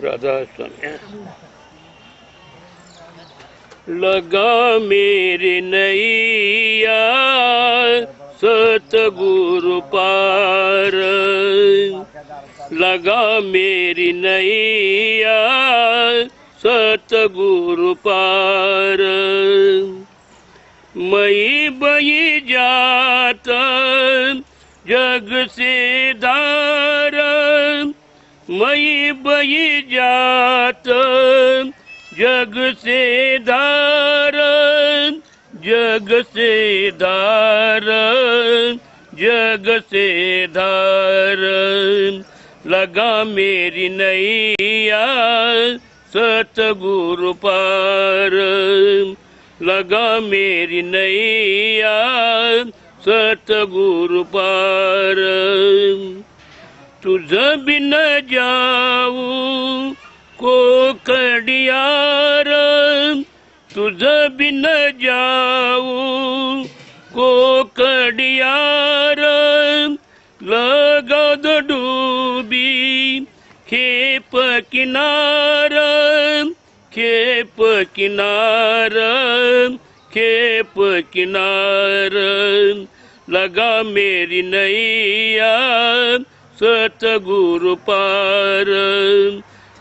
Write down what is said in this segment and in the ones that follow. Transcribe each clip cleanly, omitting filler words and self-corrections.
राधा स्वामी। लगा मेरी नैया सतगुरु पार, लगा मेरी नैया सतगुरु पार। मई बही जात जग से धार, मई बही जात जग से धार, जग से धार, जग से धार। लगा मेरी नैया सतगुरु पार, लगा मेरी नैया सतगुरु पार। तुझ बिन जाऊं को कड़ियार, तुझ बिन जाऊं को कड़ियार। लगा दो डूबी खेप किनार, खेप किनार, खेप किनार। लगा मेरी नैया सतगुरु पार,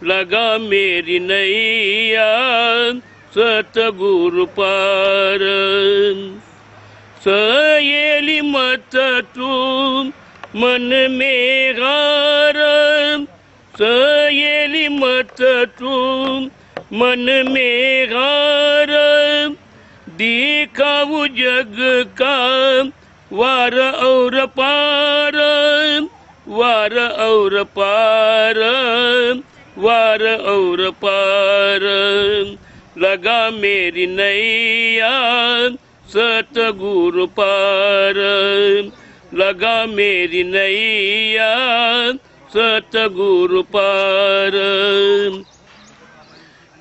लगा मेरी नैया सतगुरु पार। सहेली मत तू मन में हार, सहेली मत तू मन में हार। दिखाऊं जग का वार और पार, वार और पार, वार और पार। लगा मेरी नैया सतगुरु पार, लगा मेरी नैया सतगुरु पार।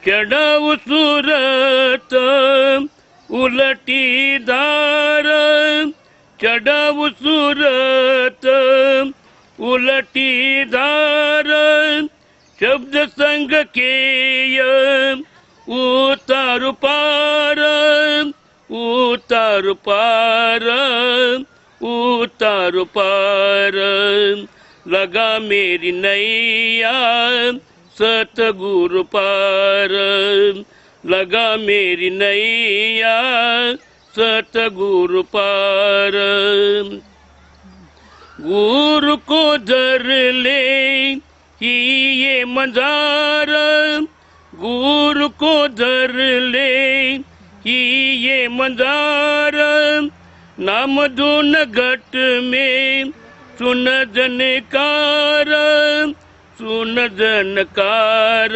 चढ़ाऊ सूरत उलटी धार, चढ़ाऊ सूरत उलटी धार। शब्द संग के उतार पार, उतार पार, उतार पार। लगा मेरी नैया सतगुरु पार, लगा मेरी नैया सतगुरु पार। गुरु को धर ले ही ये मजार, गुरु को धर ले ही ये मजार। नाम धुन घट में सुन जनकार, सुन जनकार,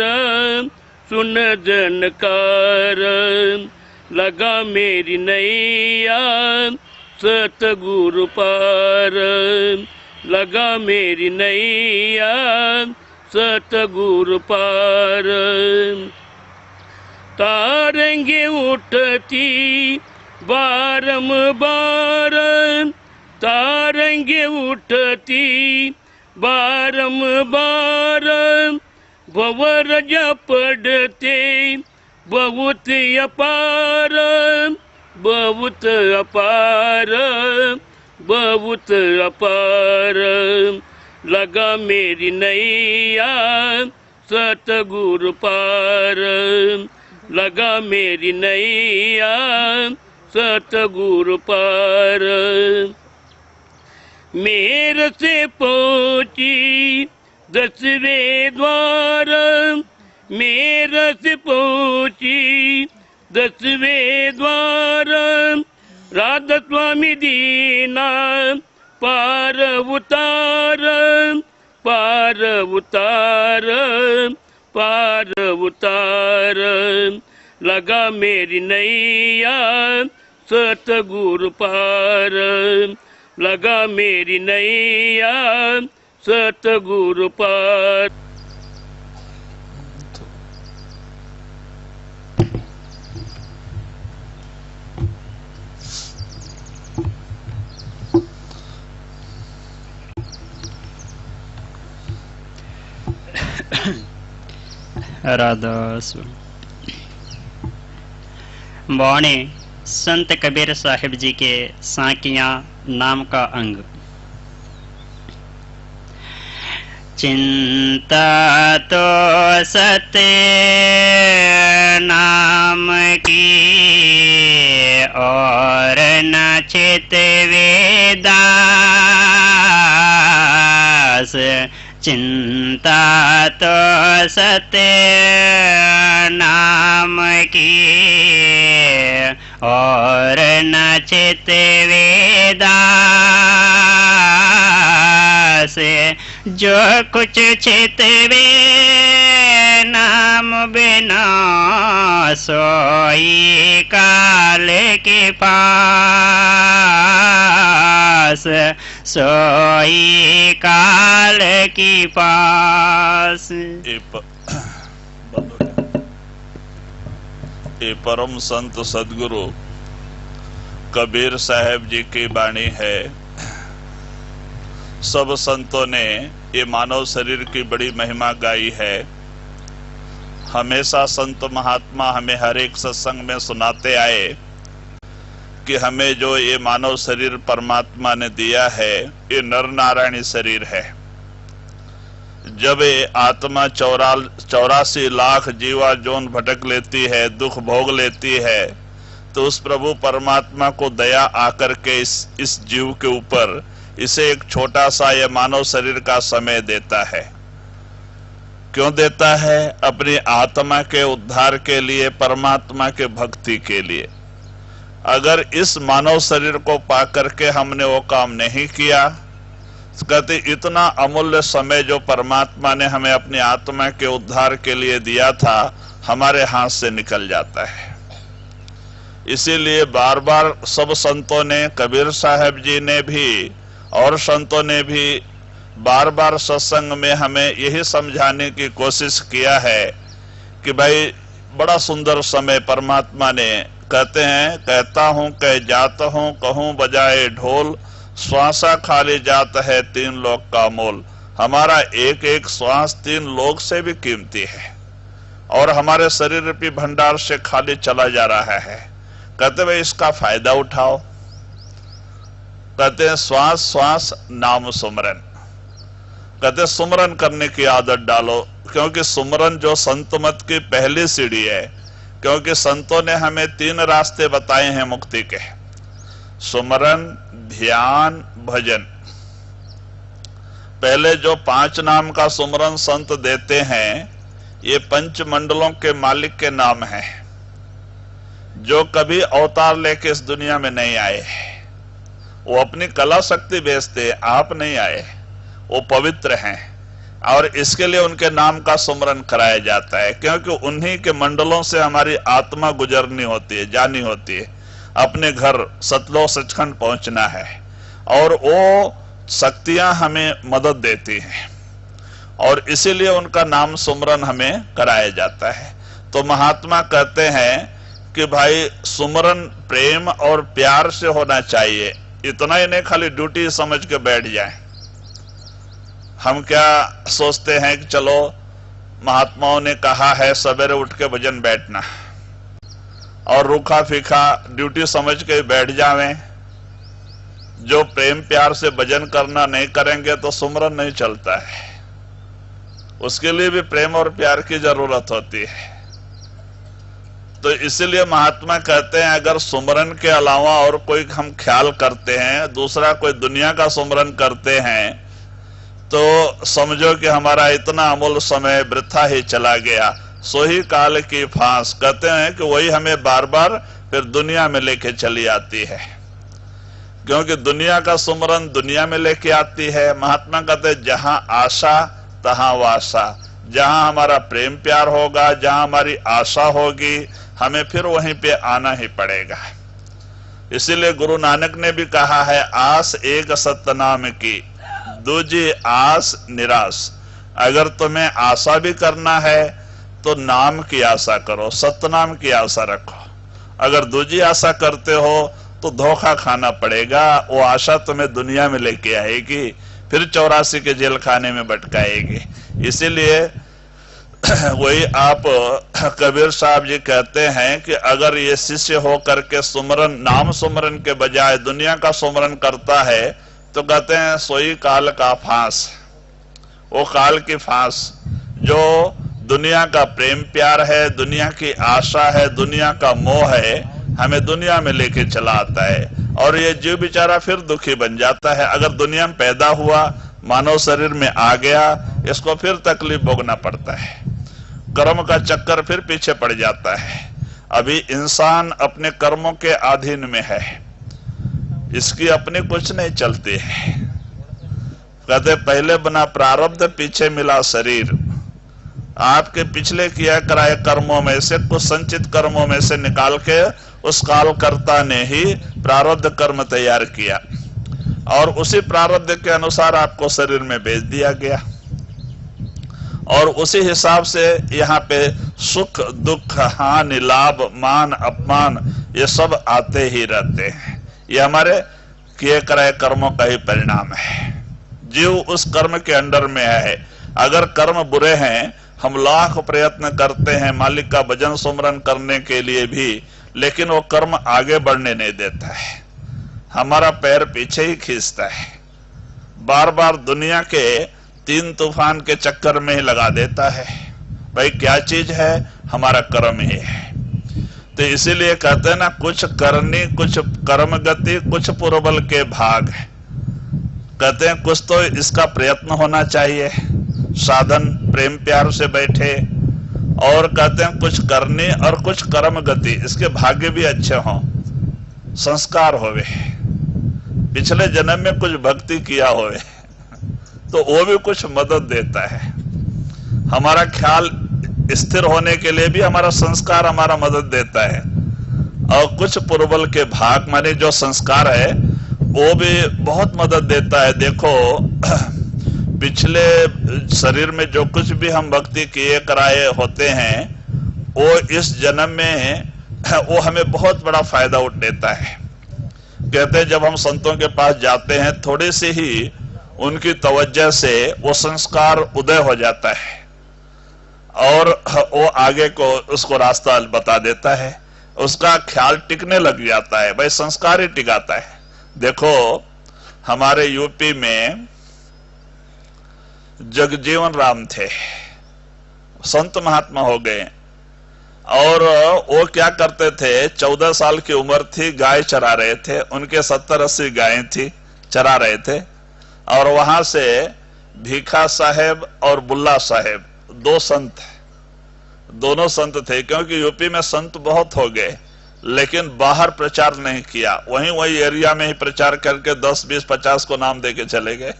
सुन जनकार। लगा मेरी नैया सतगुरु पार, लगा मेरी नैया सतगुरु पार। तारेंगे उठती बारंबार, तारेंगे उठती बारंबार। भंवर पड़ते बहुत अपार, बहुत अपार, बहुत अपार। लगा मेरी नैया सतगुरु पार, लगा मेरी नैया सतगुरु पार। मेर से पहुंची 10वें द्वार, मेर से पहुंची 10वें द्वार। राधा स्वामी दीना पार उतार, पार उतार, पार उतार। लगा मेरी नैया सतगुरु पार, लगा मेरी नैया सतगुरु पार। राधास वाणी संत कबीर साहिब जी के साकियां नाम का अंग। चिंता तो सत्य नाम की और न चित वेदास। चिंता तो सत्य नाम की और न चित वेदास। जो कुछ चित वे नाम बिना सोई काल के पास। सोई काल की पास। ये परम संत सदगुरु कबीर साहब जी की वाणी है। सब संतों ने ये मानव शरीर की बड़ी महिमा गाई है। हमेशा संत महात्मा हमें हर एक सत्संग में सुनाते आए कि हमें जो ये मानव शरीर परमात्मा ने दिया है ये नर नारायणी शरीर है। जब ये आत्मा 84 लाख जीवा जोन भटक लेती है, दुख भोग लेती है, तो उस प्रभु परमात्मा को दया आकर के इस जीव के ऊपर इसे एक छोटा सा ये मानव शरीर का समय देता है। क्यों देता है? अपनी आत्मा के उद्धार के लिए, परमात्मा के भक्ति के लिए। अगर इस मानव शरीर को पाकर के हमने वो काम नहीं किया, कहते इतना अमूल्य समय जो परमात्मा ने हमें अपनी आत्मा के उद्धार के लिए दिया था, हमारे हाथ से निकल जाता है। इसीलिए बार बार सब संतों ने, कबीर साहब जी ने भी और संतों ने भी बार बार सत्संग में हमें यही समझाने की कोशिश किया है कि भाई बड़ा सुंदर समय परमात्मा ने, कहते हैं, कहता हूं कह जात हूं, कहूं बजाए ढोल, श्वासा खाली जात है 3 लोक का मोल। हमारा एक एक श्वास 3 लोक से भी कीमती है और हमारे शरीर रूपी भंडार से खाली चला जा रहा है। कहते भाई इसका फायदा उठाओ। कहते हैं श्वास श्वास नाम सुमरन। कहते सुमरन करने की आदत डालो, क्योंकि सुमरन जो संत मत की पहली सीढ़ी है। क्योंकि संतों ने हमें 3 रास्ते बताए हैं मुक्ति के, सुमरन, ध्यान, भजन। पहले जो 5 नाम का सुमरन संत देते हैं, ये 5 मंडलों के मालिक के नाम हैं, जो कभी अवतार लेके इस दुनिया में नहीं आए। वो अपनी कला शक्ति बेचते, आप नहीं आए। वो पवित्र हैं और इसके लिए उनके नाम का सुमरन कराया जाता है, क्योंकि उन्हीं के मंडलों से हमारी आत्मा गुजरनी होती है, जानी होती है, अपने घर सतलोक सचखंड पहुंचना है, और वो शक्तियां हमें मदद देती हैं और इसीलिए उनका नाम सुमरन हमें कराया जाता है। तो महात्मा कहते हैं कि भाई सुमरन प्रेम और प्यार से होना चाहिए। इतना ही नहीं खाली ड्यूटी समझ के बैठ जाए। हम क्या सोचते हैं कि चलो महात्माओं ने कहा है सवेरे उठ के भजन बैठना, और रूखा फीका ड्यूटी समझ के बैठ जावें। जो प्रेम प्यार से भजन करना नहीं करेंगे तो सुमरन नहीं चलता है। उसके लिए भी प्रेम और प्यार की जरूरत होती है। तो इसीलिए महात्मा कहते हैं अगर सुमरन के अलावा और कोई हम ख्याल करते हैं, दूसरा कोई दुनिया का सुमरन करते हैं, तो समझो कि हमारा इतना अमूल्य समय वृथा ही चला गया। सो ही काल की फांस। कहते हैं कि वही हमें बार बार फिर दुनिया में लेके चली आती है, क्योंकि दुनिया का सुमरन दुनिया में लेके आती है। महात्मा कहते हैं जहां आशा तहां वासा। जहां हमारा प्रेम प्यार होगा, जहां हमारी आशा होगी, हमें फिर वहीं पे आना ही पड़ेगा। इसीलिए गुरु नानक ने भी कहा है, आस एक सतनाम की, दूजी आस निराश। अगर तुम्हें आशा भी करना है तो नाम की आशा करो, सतनाम की आशा रखो। अगर दूजी आशा करते हो तो धोखा खाना पड़ेगा। वो आशा तुम्हें दुनिया में लेके आएगी, फिर 84 के जेल खाने में भटकाएगी। इसीलिए वही आप कबीर साहब जी कहते हैं कि अगर ये शिष्य हो करके सुमरन, नाम सुमरन के बजाय दुनिया का सुमरन करता है तो कहते हैं सोई काल का फांस, वो काल की फांस जो दुनिया का प्रेम प्यार है, दुनिया की आशा है, दुनिया का मोह है, हमें दुनिया में लेके चला आता है और ये जीव बेचारा फिर दुखी बन जाता है। अगर दुनिया में पैदा हुआ, मानव शरीर में आ गया, इसको फिर तकलीफ भोगना पड़ता है, कर्म का चक्कर फिर पीछे पड़ जाता है। अभी इंसान अपने कर्मों के अधीन में है, इसकी अपनी कुछ नहीं चलती है। कहते पहले बना प्रारब्ध, पीछे मिला शरीर। आपके पिछले किया कराए कर्मों में से, कुछ संचित कर्मों में से निकाल के उस कालकर्ता ने ही प्रारब्ध कर्म तैयार किया और उसी प्रारब्ध के अनुसार आपको शरीर में भेज दिया गया और उसी हिसाब से यहाँ पे सुख दुख, हानि लाभ, मान अपमान, ये सब आते ही रहते हैं। ये हमारे किए कराए कर्मों का ही परिणाम है। जीव उस कर्म के अंडर में है। अगर कर्म बुरे हैं, हम लाख प्रयत्न करते हैं मालिक का भजन सुमरन करने के लिए भी, लेकिन वो कर्म आगे बढ़ने नहीं देता है, हमारा पैर पीछे ही खींचता है, बार बार दुनिया के 3 तूफान के चक्कर में ही लगा देता है। भाई क्या चीज है? हमारा कर्म ही है। तो इसीलिए कहते हैं ना, कुछ करनी कुछ कर्म गति, कुछ पुरबल के भाग। कहते हैं कुछ तो इसका प्रयत्न होना चाहिए, साधन प्रेम प्यार से बैठे, और कहते हैं कुछ करनी और कुछ कर्म गति, इसके भाग्य भी अच्छे हों, संस्कार होवे, पिछले जन्म में कुछ भक्ति किया होवे, तो वो भी कुछ मदद देता है। हमारा ख्याल स्थिर होने के लिए भी हमारा संस्कार हमारा मदद देता है। और कुछ पुरबल के भाग माने जो संस्कार है वो भी बहुत मदद देता है। देखो पिछले शरीर में जो कुछ भी हम भक्ति किए कराए होते हैं, वो इस जन्म में वो हमें बहुत बड़ा फायदा उठ देता है। कहते हैं जब हम संतों के पास जाते हैं, थोड़ी सी ही उनकी तवज्जो से वो संस्कार उदय हो जाता है और वो आगे को उसको रास्ता बता देता है, उसका ख्याल टिकने लग जाता है। भाई संस्कार ही टिकाता है। देखो हमारे यूपी में जगजीवन राम थे, संत महात्मा हो गए, और वो क्या करते थे, 14 साल की उम्र थी, गाय चरा रहे थे, उनके 70-80 गायें थी, चरा रहे थे, और वहां से भीखा साहेब और बुल्ला साहेब 2 संत, दोनों संत थे। क्योंकि यूपी में संत बहुत हो गए, लेकिन बाहर प्रचार नहीं किया, वही एरिया में ही प्रचार करके 10, 20, 50 को नाम देके चले गए,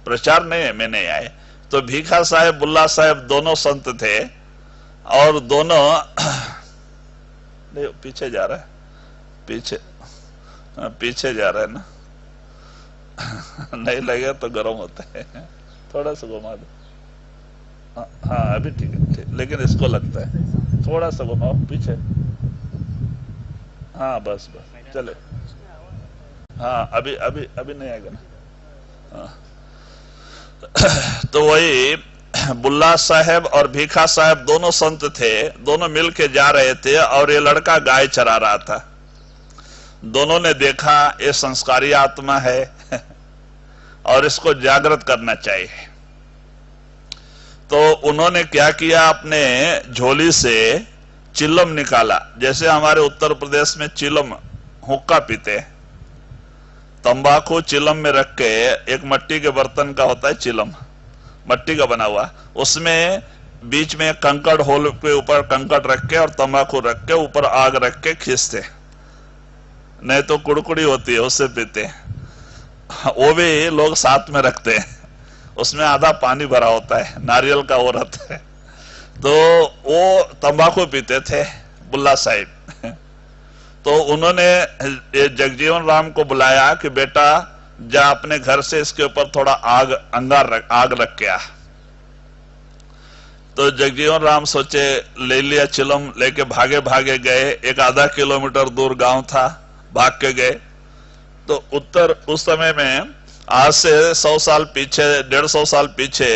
प्रचार में नहीं आए। तो भीखा साहेब बुल्ला साहेब दोनों संत थे, और दोनों पीछे जा रहा है, पीछे जा रहा है ना नहीं लगे तो गर्म होता है, थोड़ा सा घुमा दो। हाँ अभी ठीक है, लेकिन इसको लगता है, थोड़ा सा घुमाओ पीछे। हाँ बस चले। हाँ अभी नहीं आएगा ना। हाँ। तो वही बुल्ला साहेब और भीखा साहेब दोनों संत थे, दोनों मिल के जा रहे थे, और ये लड़का गाय चरा रहा था। दोनों ने देखा ये संस्कारी आत्मा है और इसको जागृत करना चाहिए। तो उन्होंने क्या किया, अपने झोली से चिलम निकाला। जैसे हमारे उत्तर प्रदेश में चिलम हुक्का पीते, तंबाकू चिलम में रख के, एक मिट्टी के बर्तन का होता है चिलम, मिट्टी का बना हुआ, उसमें बीच में कंकड़ होल के ऊपर कंकड़ रख के और तंबाकू रख के ऊपर आग रख के खींचते, नहीं तो कुड़कुड़ी होती है उससे पीते। वो भी लोग साथ में रखते हैं, उसमें आधा पानी भरा होता है, नारियल का वो रहता है। तो वो तंबाकू पीते थे बुल्ला साहिब। तो उन्होंने जगजीवन राम को बुलाया कि बेटा जा अपने घर से इसके ऊपर थोड़ा आग रख के आ। तो जगजीवन राम सोचे, ले लिया चिलम, लेके भागे भागे गए, एक आधा किलोमीटर दूर गांव था, भाग के गए। तो उस समय में आज से 100 साल पीछे, 150 साल पीछे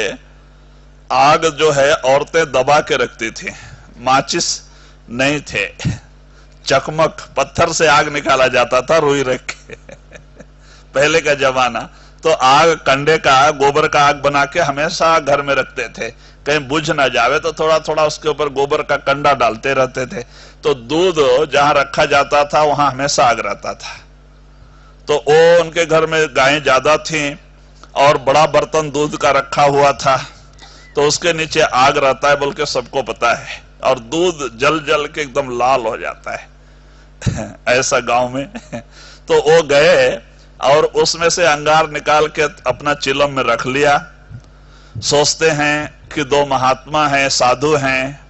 आग जो है औरतें दबा के रखती थी, माचिस नहीं थे, चकमक पत्थर से आग निकाला जाता था रुई रख के पहले का जमाना। तो आग कंडे का गोबर का आग बना के हमेशा घर में रखते थे, कहीं बुझ ना जावे तो थोड़ा थोड़ा उसके ऊपर गोबर का कंडा डालते रहते थे। तो दूध जहां रखा जाता था वहां हमेशा आग रहता था। तो वो उनके घर में गायें ज्यादा थी और बड़ा बर्तन दूध का रखा हुआ था, तो उसके नीचे आग रहता है बोल के सबको पता है, और दूध जल जल के एकदम लाल हो जाता है ऐसा गांव में। तो वो गए और उसमें से अंगार निकाल के अपना चिलम में रख लिया। सोचते हैं कि दो महात्मा हैं, साधु हैं,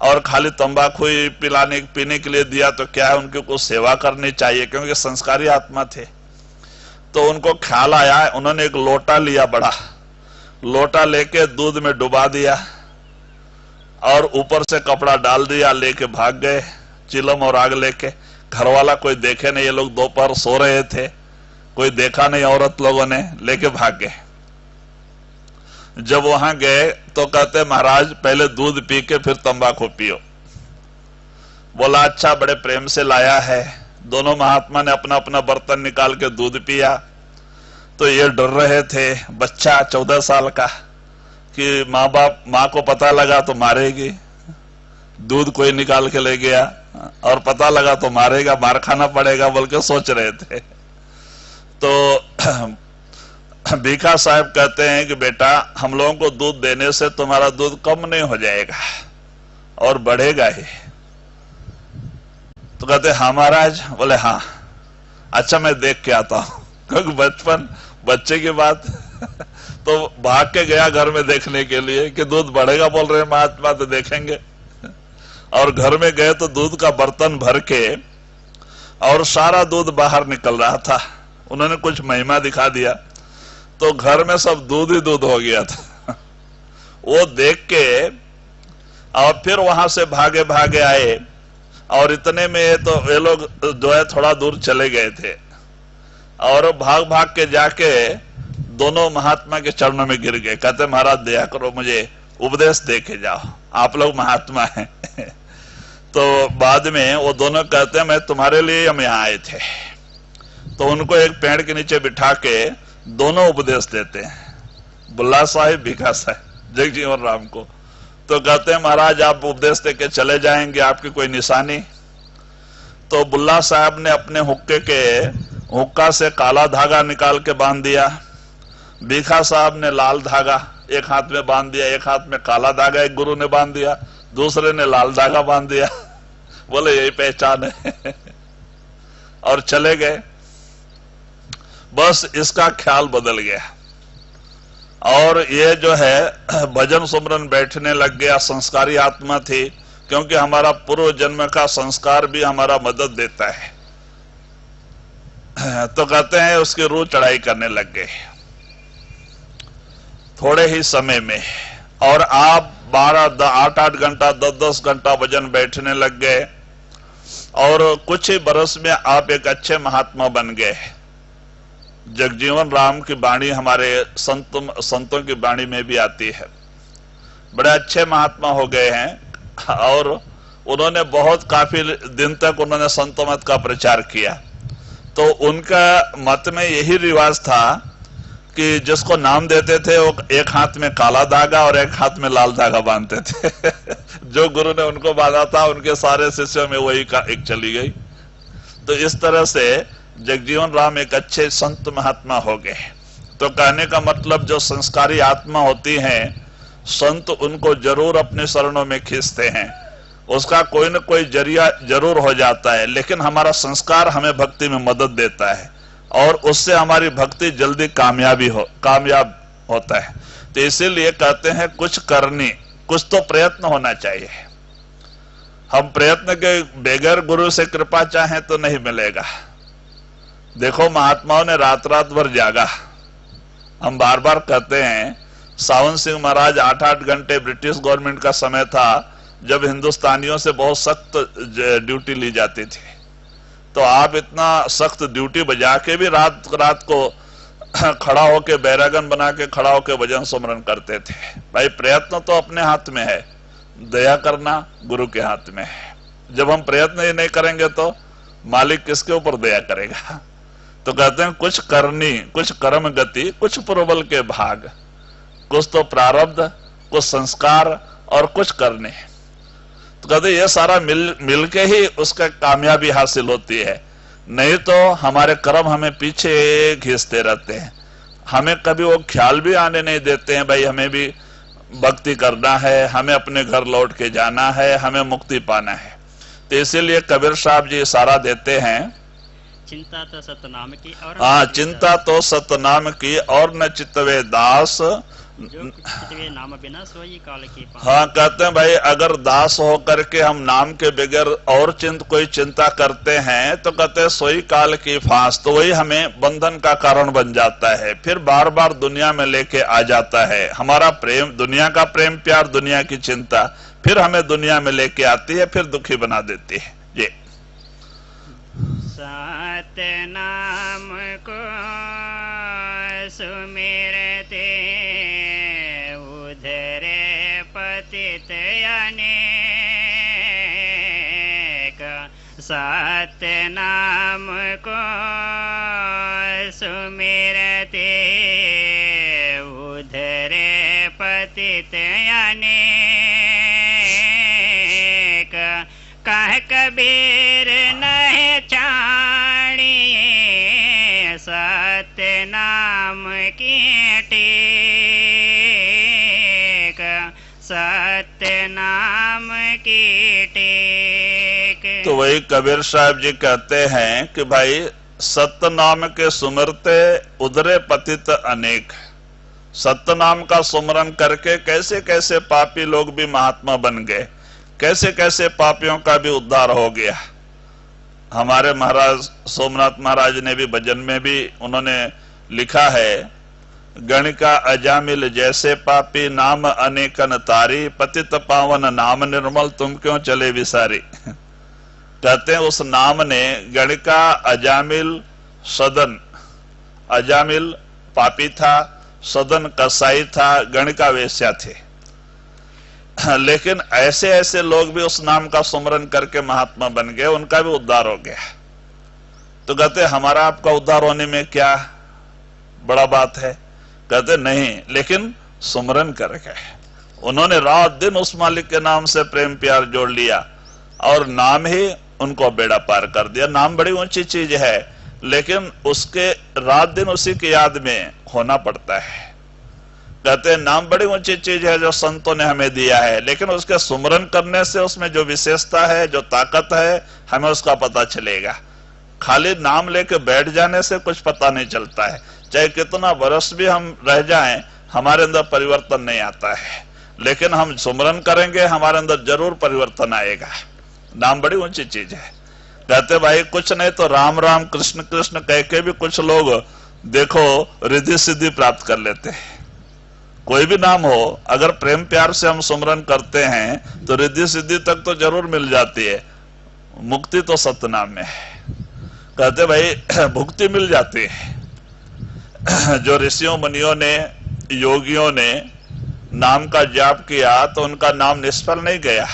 और खाली तंबाकू ही पीने के लिए दिया तो क्या है, उनकी कुछ सेवा करनी चाहिए, क्योंकि संस्कारी आत्मा थे। तो उनको ख्याल आया, उन्होंने एक लोटा लिया, बड़ा लोटा लेके दूध में डुबा दिया और ऊपर से कपड़ा डाल दिया, लेके भाग गए चिलम और आग लेके। घर वाला कोई देखे नहीं, ये लोग दोपहर सो रहे थे, कोई देखा नहीं, औरत लोगों ने लेके भाग गए। जब वहां गए तो कहते महाराज पहले दूध पी के फिर तंबाकू पियो। बोला अच्छा, बड़े प्रेम से लाया है। दोनों महात्मा ने अपना अपना बर्तन निकाल के दूध पिया। तो ये डर रहे थे, बच्चा 14 साल का, कि माँ को पता लगा तो मारेगी, दूध कोई निकाल के ले गया और पता लगा तो मारेगा, मार खाना पड़ेगा बोल के सोच रहे थे। तो भीखा साहब कहते हैं कि बेटा हम लोगों को दूध देने से तुम्हारा दूध कम नहीं हो जाएगा और बढ़ेगा ही। तो कहते हाँ महाराज। बोले हाँ, अच्छा मैं देख के आता हूं, क्योंकि बचपन बच्चे की बात तो भाग के गया घर में देखने के लिए कि दूध बढ़ेगा, बोल रहे महात्मा तो देखेंगे। और घर में गए तो दूध का बर्तन भर के और सारा दूध बाहर निकल रहा था। उन्होंने कुछ महिमा दिखा दिया तो घर में सब दूध ही दूध हो गया था। वो देख के और फिर वहां से भागे भागे आए, और इतने में तो वे लोग जो है थोड़ा दूर चले गए थे, और भाग भाग के जाके दोनों महात्मा के चरणों में गिर गए। कहते महाराज दया करो, मुझे उपदेश दे के जाओ, आप लोग महात्मा हैं। तो बाद में वो दोनों कहते हैं मैं तुम्हारे लिए हम यहाँ आए थे। तो उनको एक पेड़ के नीचे बिठा के दोनों उपदेश देते हैं, बुल्ला साहिब, भीखा साहिब, जगजीवन राम को। तो कहते हैं महाराज आप उपदेश दे के चले जाएंगे, आपकी कोई निशानी? तो बुल्ला साहब ने अपने हुक्का से काला धागा निकाल के बांध दिया। भीखा साहब ने लाल धागा एक हाथ में बांध दिया, एक हाथ में काला धागा एक गुरु ने बांध दिया, दूसरे ने लाल धागा बांध दिया। बोले यही पहचान है और चले गए। बस इसका ख्याल बदल गया और ये जो है भजन सुमरन बैठने लग गया। संस्कारी आत्मा थी, क्योंकि हमारा पूर्व जन्म का संस्कार भी हमारा मदद देता है। तो कहते हैं उसकी रूह चढ़ाई करने लग गए थोड़े ही समय में, और आप 8-8 घंटा 10-10 घंटा भजन बैठने लग गए, और कुछ ही बरस में आप एक अच्छे महात्मा बन गए। जगजीवन राम की वाणी हमारे संतों की वाणी में भी आती है। बड़े अच्छे महात्मा हो गए हैं, और उन्होंने बहुत काफी दिन तक उन्होंने संत मत का प्रचार किया। तो उनका मत में यही रिवाज था कि जिसको नाम देते थे वो एक हाथ में काला धागा और एक हाथ में लाल धागा बांधते थे। जो गुरु ने उनको बांधा था उनके सारे शिष्यों में वही एक चली गई। तो इस तरह से जगजीवन राम एक अच्छे संत महात्मा हो गए। तो कहने का मतलब जो संस्कारी आत्मा होती हैं, संत उनको जरूर अपने शरणों में खींचते हैं। उसका कोई न कोई जरिया जरूर हो जाता है, लेकिन हमारा संस्कार हमें भक्ति में मदद देता है और उससे हमारी भक्ति जल्दी कामयाब होता है। तो इसीलिए कहते हैं कुछ तो प्रयत्न होना चाहिए। हम प्रयत्न के बगैर गुरु से कृपा चाहें तो नहीं मिलेगा। देखो महात्माओं ने रात रात भर जागा। हम बार बार कहते हैं, सावन सिंह महाराज 8-8 घंटे, ब्रिटिश गवर्नमेंट का समय था जब हिंदुस्तानियों से बहुत सख्त ड्यूटी ली जाती थी। तो आप इतना सख्त ड्यूटी बजा के भी रात रात को खड़ा होके बैरागन बना के खड़ा होके भजन सुमरन करते थे। भाई प्रयत्न तो अपने हाथ में है, दया करना गुरु के हाथ में है। जब हम प्रयत्न ही नहीं करेंगे तो मालिक किसके ऊपर दया करेगा? तो कहते हैं कुछ करनी, कुछ कर्म गति, कुछ प्रबल के भाग, कुछ तो प्रारब्ध, कुछ संस्कार और कुछ करने। तो कहते ये सारा मिलके ही उसका कामयाबी हासिल होती है, नहीं तो हमारे कर्म हमें पीछे खींचते रहते हैं। हमें कभी वो ख्याल भी आने नहीं देते हैं भाई हमें भी भक्ति करना है, हमें अपने घर लौट के जाना है, हमें मुक्ति पाना है। तो इसीलिए कबीर साहब जी इशारा देते हैं, चिंता तो सतनाम की और हाँ, चिंता तो सतनाम की और न चितवे दास, जो चितवे नाम बिना सोई काल की पास। हाँ, कहते हैं भाई अगर दास होकर के हम नाम के बगैर और कोई चिंता करते हैं तो कहते हैं सोई काल की फांस, तो वही हमें बंधन का कारण बन जाता है। फिर बार बार दुनिया में लेके आ जाता है। हमारा प्रेम, दुनिया का प्रेम प्यार, दुनिया की चिंता फिर हमें दुनिया में लेके आती है, फिर दुखी बना देती है। जी, सतनाम को सुमिरते उधरे पतित अनेक, सतनाम को सुमिरते उधरे पतित अनेक, कह कबीर नहीं छाड़िए सतनाम की टेक, सतनाम की टेक। तो वही कबीर साहब जी कहते हैं कि भाई सतनाम के सुमरते उधरे पतित अनेक। सतनाम का सुमरन करके कैसे कैसे पापी लोग भी महात्मा बन गए, कैसे कैसे पापियों का भी उद्धार हो गया। हमारे महाराज सोमनाथ महाराज ने भी भजन में भी उन्होंने लिखा है, गणिका अजामिल जैसे पापी नाम अनेकन तारी, पतित पावन नाम निर्मल तुम क्यों चले विसारी। कहते हैं उस नाम ने गणिका अजामिल सदन, अजामिल पापी था, सदन कसाई था, गणिका वेश्या थे, लेकिन ऐसे ऐसे लोग भी उस नाम का सुमरन करके महात्मा बन गए, उनका भी उद्धार हो गया। तो कहते हमारा आपका उद्धार होने में क्या बड़ा बात है? कहते नहीं, लेकिन सुमरन कर गए। उन्होंने रात दिन उस मालिक के नाम से प्रेम प्यार जोड़ लिया और नाम ही उनको बेड़ा पार कर दिया। नाम बड़ी ऊंची चीज है, लेकिन उसके रात दिन उसी की याद में होना पड़ता है। कहते हैं नाम बड़ी ऊंची चीज है जो संतों ने हमें दिया है, लेकिन उसके सुमरन करने से उसमें जो विशेषता है, जो ताकत है, हमें उसका पता चलेगा। खाली नाम लेके बैठ जाने से कुछ पता नहीं चलता है। चाहे कितना वर्ष भी हम रह जाएं, हमारे अंदर परिवर्तन नहीं आता है, लेकिन हम सुमरन करेंगे, हमारे अंदर जरूर परिवर्तन आएगा। नाम बड़ी ऊंची चीज है। कहते भाई कुछ नहीं तो राम राम कृष्ण कृष्ण कह के भी कुछ लोग देखो रिद्धि सिद्धि प्राप्त कर लेते हैं। कोई भी नाम हो, अगर प्रेम प्यार से हम सुमरन करते हैं तो रिद्धि सिद्धि तक तो जरूर मिल जाती है। मुक्ति तो सतनाम में है। कहते भाई भुक्ति मिल जाती है। जो ऋषियों मुनियों ने, योगियों ने नाम का जाप किया तो उनका नाम निष्फल नहीं गया।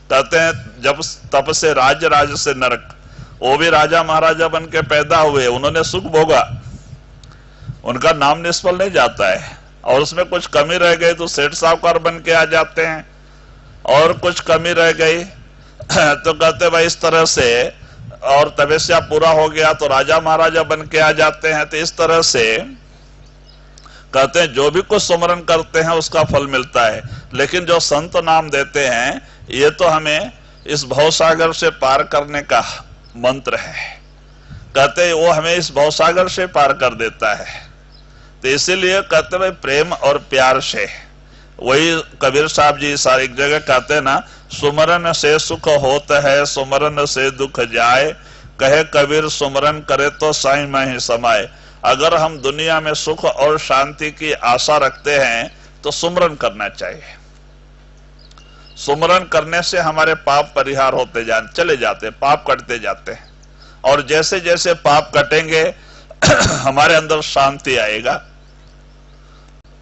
कहते हैं जब तप से राज से नरक, वो भी राजा महाराजा बन के पैदा हुए, उन्होंने सुख भोगा, उनका नाम निष्फल नहीं जाता है। और उसमें कुछ कमी रह गई तो सेठ साहूकार बन के आ जाते हैं, और कुछ कमी रह गई तो कहते भाई इस तरह से, और तपस्या पूरा हो गया तो राजा महाराजा बन के आ जाते हैं। तो इस तरह से कहते हैं जो भी कुछ सुमरन करते हैं उसका फल मिलता है। लेकिन जो संत नाम देते हैं ये तो हमें इस भवसागर से पार करने का मंत्र है। कहते हैं वो हमें इस भवसागर से पार कर देता है। तो इसीलिए कहते हैं प्रेम और प्यार से, वही कबीर साहब जी सारी एक जगह कहते हैं ना, सुमरन से सुख होता है, सुमरन से दुख जाए, कहे कबीर सुमरन करे तो साईं में ही समाये। अगर हम दुनिया में सुख और शांति की आशा रखते हैं तो सुमरन करना चाहिए। सुमरन करने से हमारे पाप परिहार होते चले जाते, पाप कटते जाते हैं। और जैसे जैसे पाप कटेंगे हमारे अंदर शांति आएगा,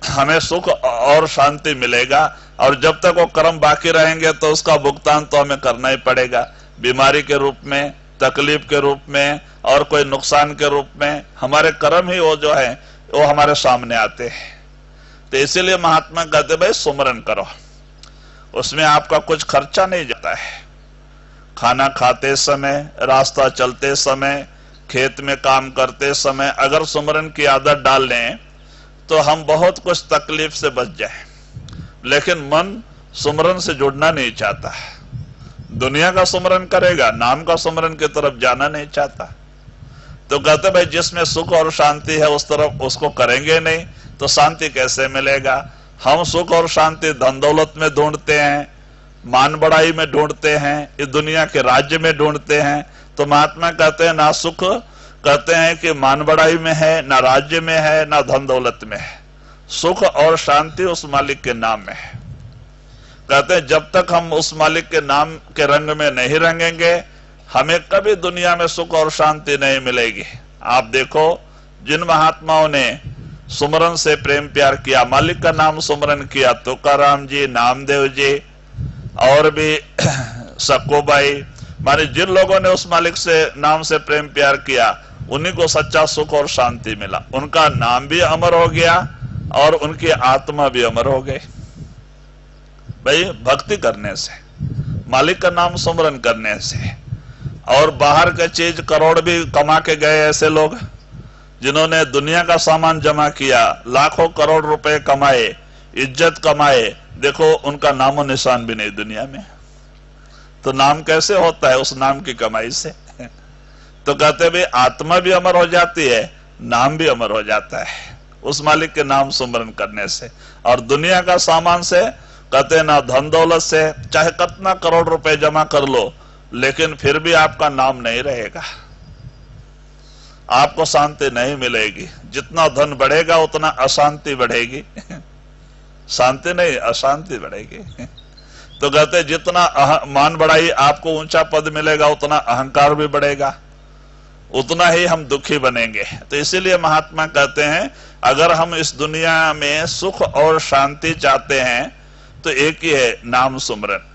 हमें सुख और शांति मिलेगा। और जब तक वो कर्म बाकी रहेंगे तो उसका भुगतान तो हमें करना ही पड़ेगा, बीमारी के रूप में, तकलीफ के रूप में और कोई नुकसान के रूप में। हमारे कर्म ही वो जो है वो हमारे सामने आते हैं। तो इसीलिए महात्मा कहते भाई सुमरन करो, उसमें आपका कुछ खर्चा नहीं जाता है। खाना खाते समय, रास्ता चलते समय, खेत में काम करते समय अगर सुमरन की आदत डाल लें तो हम बहुत कुछ तकलीफ से बच जाए। लेकिन मन सुमरन से जुड़ना नहीं चाहता, दुनिया का सुमरन करेगा, नाम का सुमरन की तरफ जाना नहीं चाहता। तो कहते भाई जिसमें सुख और शांति है उस तरफ उसको करेंगे नहीं तो शांति कैसे मिलेगा। हम सुख और शांति धन दौलत में ढूंढते हैं, मान बढ़ाई में ढूंढते हैं, इस दुनिया के राज्य में ढूंढते हैं। तो महात्मा कहते हैं ना सुख कहते हैं कि मान बढ़ाई में है, ना राज्य में है, ना धन दौलत में है। सुख और शांति उस मालिक के नाम में है। कहते हैं जब तक हम उस मालिक के नाम के रंग में नहीं रंगेंगे हमें कभी दुनिया में सुख और शांति नहीं मिलेगी। आप देखो जिन महात्माओं ने सुमरन से प्रेम प्यार किया, मालिक का नाम सुमरन किया, तुकाराम जी, नामदेव जी और भी सक्कूबाई, माने जिन लोगों ने उस मालिक से नाम से प्रेम प्यार किया उन्हीं को सच्चा सुख और शांति मिला। उनका नाम भी अमर हो गया और उनकी आत्मा भी अमर हो गई। भाई भक्ति करने से, मालिक का नाम सुमरन करने से। और बाहर का चीज करोड़ भी कमा के गए ऐसे लोग जिन्होंने दुनिया का सामान जमा किया, लाखों करोड़ रुपए कमाए, इज्जत कमाए, देखो उनका नामो निशान भी नहीं दुनिया में। तो नाम कैसे होता है? उस नाम की कमाई से। तो कहते भाई आत्मा भी अमर हो जाती है, नाम भी अमर हो जाता है उस मालिक के नाम सुमरन करने से। और दुनिया का सामान से कहते ना धन दौलत से चाहे कितना करोड़ रुपए जमा कर लो लेकिन फिर भी आपका नाम नहीं रहेगा, आपको शांति नहीं मिलेगी। जितना धन बढ़ेगा उतना अशांति बढ़ेगी, शांति नहीं अशांति बढ़ेगी। तो कहते जितना मान बढ़ाई आपको ऊंचा पद मिलेगा उतना अहंकार भी बढ़ेगा, उतना ही हम दुखी बनेंगे। तो इसीलिए महात्मा कहते हैं अगर हम इस दुनिया में सुख और शांति चाहते हैं तो एक ही है, नाम सुमरन।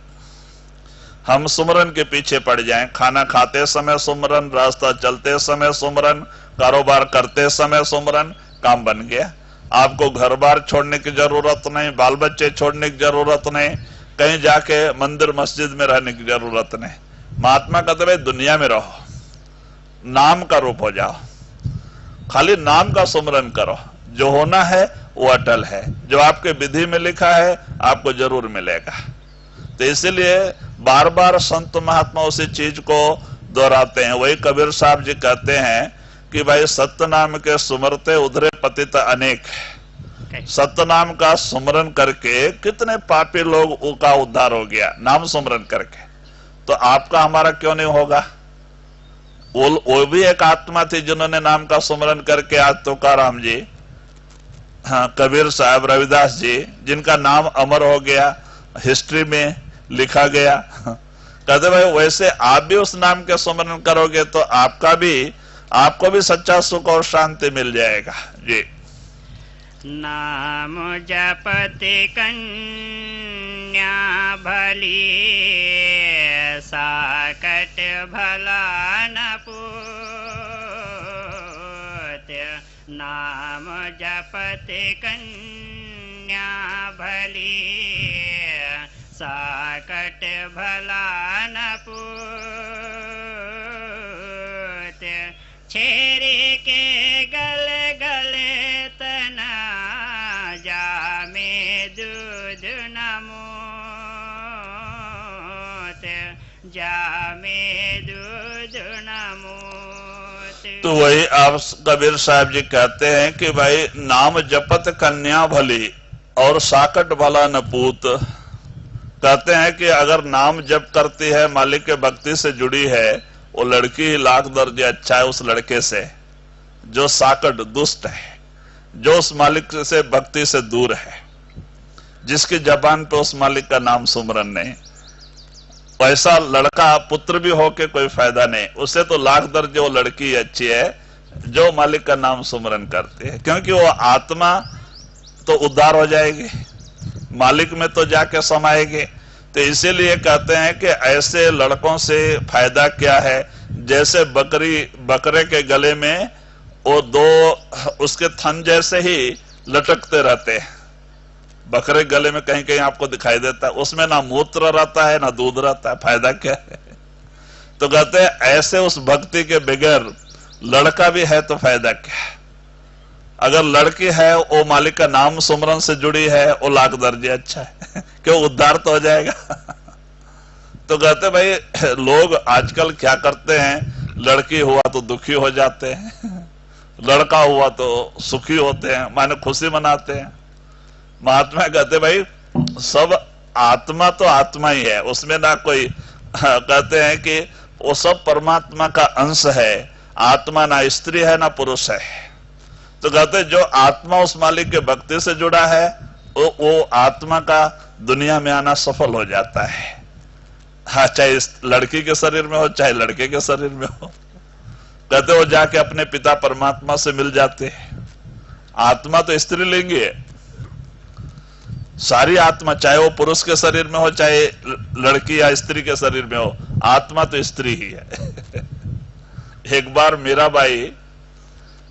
हम सुमरन के पीछे पड़ जाएं, खाना खाते समय सुमरन, रास्ता चलते समय सुमरन, कारोबार करते समय सुमरन, काम बन गया। आपको घर बार छोड़ने की जरूरत नहीं, बाल बच्चे छोड़ने की जरूरत नहीं, कहीं जाके मंदिर मस्जिद में रहने की जरूरत नहीं। महात्मा कहते भाई दुनिया में रहो, नाम का रूप हो जाओ, खाली नाम का सुमरन करो, जो होना है वो अटल है, जो आपके विधि में लिखा है आपको जरूर मिलेगा। तो इसीलिए बार बार संत महात्मा उसी चीज को दोहराते हैं। वही कबीर साहब जी कहते हैं कि भाई सत्य नाम के सुमरते उधरे पतित अनेक। सत्य नाम का सुमरन करके कितने पापी लोग का उद्धार हो गया नाम सुमरन करके। तो आपका हमारा क्यों नहीं होगा? वो भी एक आत्मा थी जिन्होंने नाम का सुमरन करके आज तुकाराम जी, हाँ कबीर साहब, रविदास जी, जिनका नाम अमर हो गया, हिस्ट्री में लिखा गया। कहते भाई वैसे आप भी उस नाम के सुमरन करोगे तो आपको भी सच्चा सुख और शांति मिल जाएगा जी। नाम जपते कन्या भली, साकट भला न पूत। नाम जपते कन्या भली, साकट भला न पूत। छेरे के गले गले तना, जामे दूध न मूत, जामे दूध न मूत। तो वही आप कबीर साहब जी कहते हैं कि भाई नाम जपत कन्या भली और साकट भला न पूत। कहते हैं कि अगर नाम जप करती है, मालिक के भक्ति से जुड़ी है, वो लड़की ही लाख दर्जे अच्छा है उस लड़के से जो साकट दुष्ट है, जो उस मालिक से भक्ति से दूर है, जिसकी जबान पे उस मालिक का नाम सुमरन नहीं। वैसा लड़का पुत्र भी होके कोई फायदा नहीं, उससे तो लाख दर्जे वो लड़की अच्छी है जो मालिक का नाम सुमरन करते हैं, क्योंकि वो आत्मा तो उद्धार हो जाएगी, मालिक में तो जाके समाएगी। तो इसीलिए कहते हैं कि ऐसे लड़कों से फायदा क्या है, जैसे बकरे के गले में वो दो उसके थन जैसे ही लटकते रहते हैं। बकरे के गले में कहीं कहीं आपको दिखाई देता है, उसमें ना मूत्र रहता है ना दूध रहता है, फायदा क्या है। तो कहते हैं ऐसे उस भक्ति के बगैर लड़का भी है तो फायदा क्या है। अगर लड़की है वो मालिक का नाम सुमरन से जुड़ी है, वो लाख दर्जे अच्छा है क्यों, उद्धार तो हो जाएगा। तो कहते भाई लोग आजकल क्या करते हैं, लड़की हुआ तो दुखी हो जाते हैं, लड़का हुआ तो सुखी होते हैं, माने खुशी मनाते हैं। महात्मा कहते भाई सब आत्मा तो आत्मा ही है, उसमें ना कोई कहते हैं कि वो सब परमात्मा का अंश है, आत्मा ना स्त्री है ना पुरुष है। तो कहते जो आत्मा उस मालिक के भक्ति से जुड़ा है वो आत्मा का दुनिया में आना सफल हो जाता है। हाँ, चाहे इस लड़की के शरीर में हो चाहे लड़के के शरीर में हो, कहते वो जाके अपने पिता परमात्मा से मिल जाते हैं। आत्मा तो स्त्रीलिंग है, सारी आत्मा, चाहे वो पुरुष के शरीर में हो चाहे लड़की या स्त्री के शरीर में हो, आत्मा तो स्त्री ही है। एक बार मीराबाई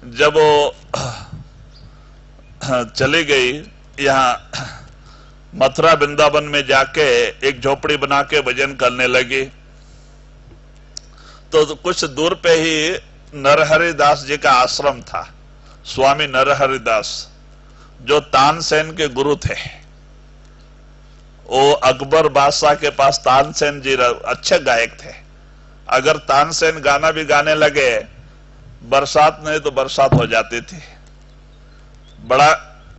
जब वो चली गई, यहाँ मथुरा वृंदावन में जाके एक झोपड़ी बना के भजन करने लगी, तो कुछ दूर पे ही नरहरि दास जी का आश्रम था। स्वामी नरहरि दास जो तानसेन के गुरु थे, वो अकबर बादशाह के पास तानसेन जी अच्छे गायक थे। अगर तानसेन गाना भी गाने लगे, बरसात नहीं तो बरसात हो जाती थी। बड़ा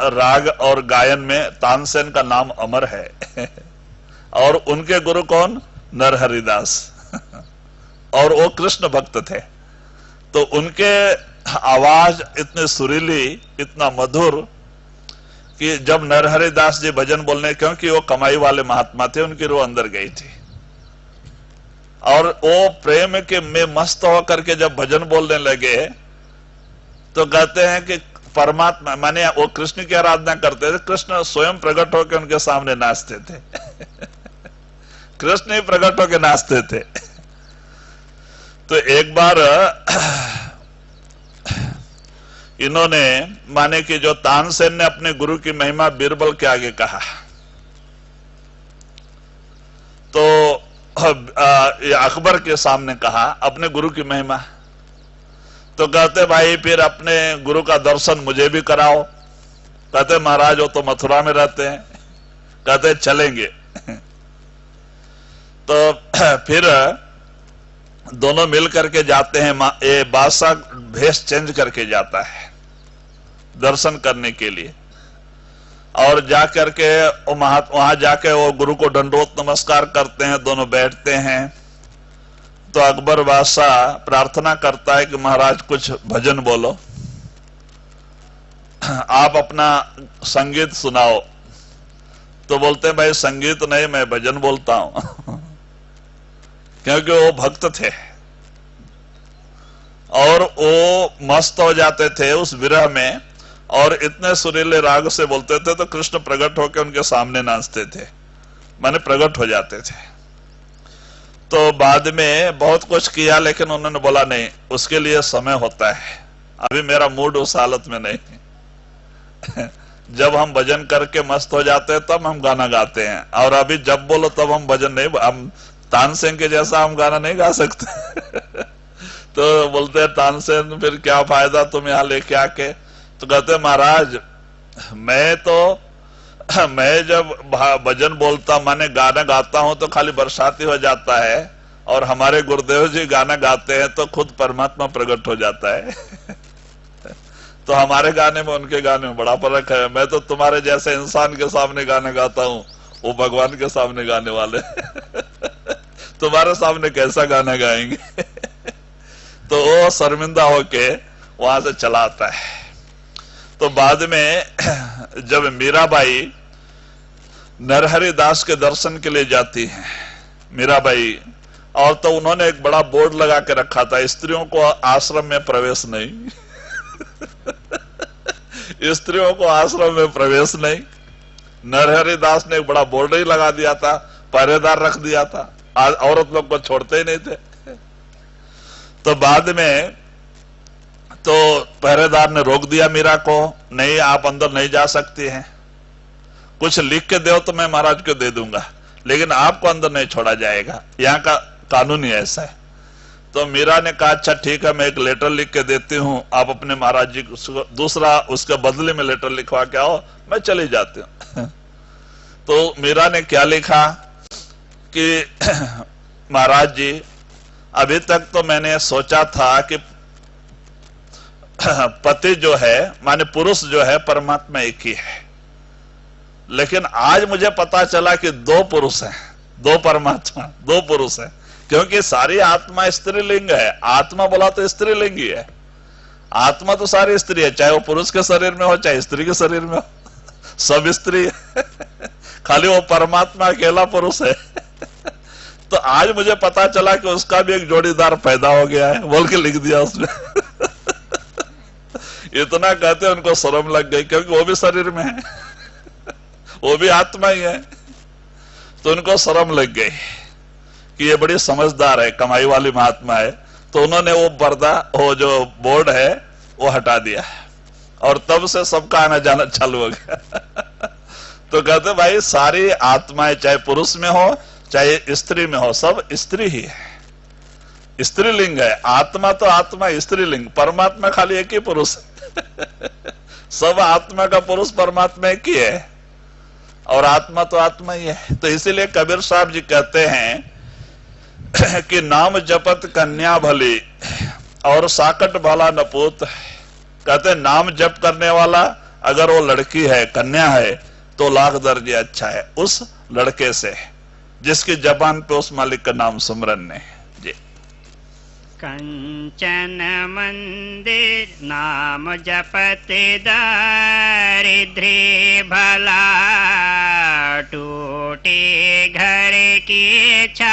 राग और गायन में तानसेन का नाम अमर है। और उनके गुरु कौन, नरहरि दास। और वो कृष्ण भक्त थे, तो उनके आवाज इतनी सुरीली, इतना मधुर कि जब नरहरि दास जी भजन बोलने, क्योंकि वो कमाई वाले महात्मा थे, उनकी रूह अंदर गई थी और वो प्रेम के में मस्त होकर के जब भजन बोलने लगे, तो कहते हैं कि परमात्मा माने वो कृष्ण की आराधना करते थे, कृष्ण स्वयं प्रकट होकर उनके सामने नाचते थे। कृष्ण ही प्रकट होकर नाचते थे। तो एक बार इन्होंने माने कि जो तानसेन ने अपने गुरु की महिमा बीरबल के आगे कहा, तो अकबर के सामने कहा अपने गुरु की महिमा। तो कहते भाई फिर अपने गुरु का दर्शन मुझे भी कराओ। कहते महाराज वो तो मथुरा में रहते हैं। कहते चलेंगे। तो फिर दोनों मिल करके जाते हैं। ये बादशाह भेष चेंज करके जाता है दर्शन करने के लिए, और जाकर के वहां जाके वो गुरु को दंडोत नमस्कार करते हैं, दोनों बैठते हैं। तो अकबर बादशाह प्रार्थना करता है कि महाराज कुछ भजन बोलो, आप अपना संगीत सुनाओ। तो बोलते हैं भाई संगीत नहीं, मैं भजन बोलता हूं। क्योंकि वो भक्त थे और वो मस्त हो जाते थे उस विरह में, और इतने सुरीले राग से बोलते थे तो कृष्ण प्रकट होकर उनके सामने नाचते थे, माने प्रकट हो जाते थे। तो बाद में बहुत कुछ किया, लेकिन उन्होंने बोला नहीं, उसके लिए समय होता है, अभी मेरा मूड उस हालत में नहीं। जब हम भजन करके मस्त हो जाते हैं तब हम गाना गाते हैं, और अभी जब बोलो तब हम भजन नहीं, हम तानसेन के जैसा हम गाना नहीं गा सकते। तो बोलते हैं तानसेन फिर क्या फायदा तुम यहाँ लेके आके। तो कहते महाराज मैं जब भजन बोलता माने गाना गाता हूं तो खाली बरसाती हो जाता है, और हमारे गुरुदेव जी गाना गाते हैं तो खुद परमात्मा प्रकट हो जाता है। तो हमारे गाने में उनके गाने में बड़ा फर्क है। मैं तो तुम्हारे जैसे इंसान के सामने गाना गाता हूं, वो भगवान के सामने गाने वाले। तुम्हारे सामने कैसा गाना गाएंगे। तो वो शर्मिंदा होके वहां से चला आता है। तो बाद में जब मीराबाई नरहरि दास के दर्शन के लिए जाती है, मीराबाई, और तो उन्होंने एक बड़ा बोर्ड लगा के रखा था, स्त्रियों को आश्रम में प्रवेश नहीं। स्त्रियों को आश्रम में प्रवेश नहीं। नरहरि दास ने एक बड़ा बोर्ड ही लगा दिया था, पहरेदार रख दिया था, आज औरत लोग को छोड़ते ही नहीं थे। तो बाद में तो पहरेदार ने रोक दिया मीरा को, नहीं आप अंदर नहीं जा सकती हैं, कुछ लिख के दो तो मैं महाराज को दे दूंगा, लेकिन आपको अंदर नहीं छोड़ा जाएगा, यहाँ का कानून ही ऐसा है। तो मीरा ने कहा अच्छा ठीक है, मैं एक लेटर लिख के देती हूँ, आप अपने महाराज जी को दूसरा उसके बदले में लेटर लिखवा के आओ, मैं चली जाती हूँ। तो मीरा ने क्या लिखा कि महाराज जी अभी तक तो मैंने सोचा था कि पति जो है माने पुरुष जो है परमात्मा एक ही है, लेकिन आज मुझे पता चला कि दो पुरुष हैं, दो परमात्मा, दो पुरुष हैं, क्योंकि सारी आत्मा स्त्रीलिंग है। आत्मा बोला तो स्त्रीलिंग ही है, आत्मा तो सारी स्त्री है, चाहे वो पुरुष के शरीर में हो चाहे स्त्री के शरीर में हो, सब स्त्री है। खाली वो परमात्मा अकेला पुरुष है। तो आज मुझे पता चला कि उसका भी एक जोड़ीदार पैदा हो गया है, बोल के लिख दिया उसने। इतना कहते उनको शर्म लग गई, क्योंकि वो भी शरीर में है, वो भी आत्मा ही है। तो उनको शर्म लग गई कि ये बड़ी समझदार है, कमाई वाली महात्मा है। तो उन्होंने वो पर्दा, वो जो बोर्ड है वो हटा दिया, और तब से सबका आना जाना चालू हो गया। तो कहते भाई सारी आत्माएं चाहे पुरुष में हो चाहे स्त्री में हो, सब स्त्री ही है, स्त्रीलिंग है। आत्मा तो आत्मा स्त्रीलिंग, परमात्मा खाली एक ही पुरुष है। सब आत्मा का पुरुष परमात्मा एक ही है, और आत्मा तो आत्मा ही है। तो इसीलिए कबीर साहब जी कहते हैं कि नाम जपत कन्या भली और साकट भला नपूत। कहते नाम जप करने वाला अगर वो लड़की है, कन्या है, तो लाख दर्जे अच्छा है उस लड़के से जिसकी जबान पे उस मालिक का नाम सुमरन ने। जी कंचन मंदिर नाम जपत दारिद्र्य भला, टूटे घर की छान।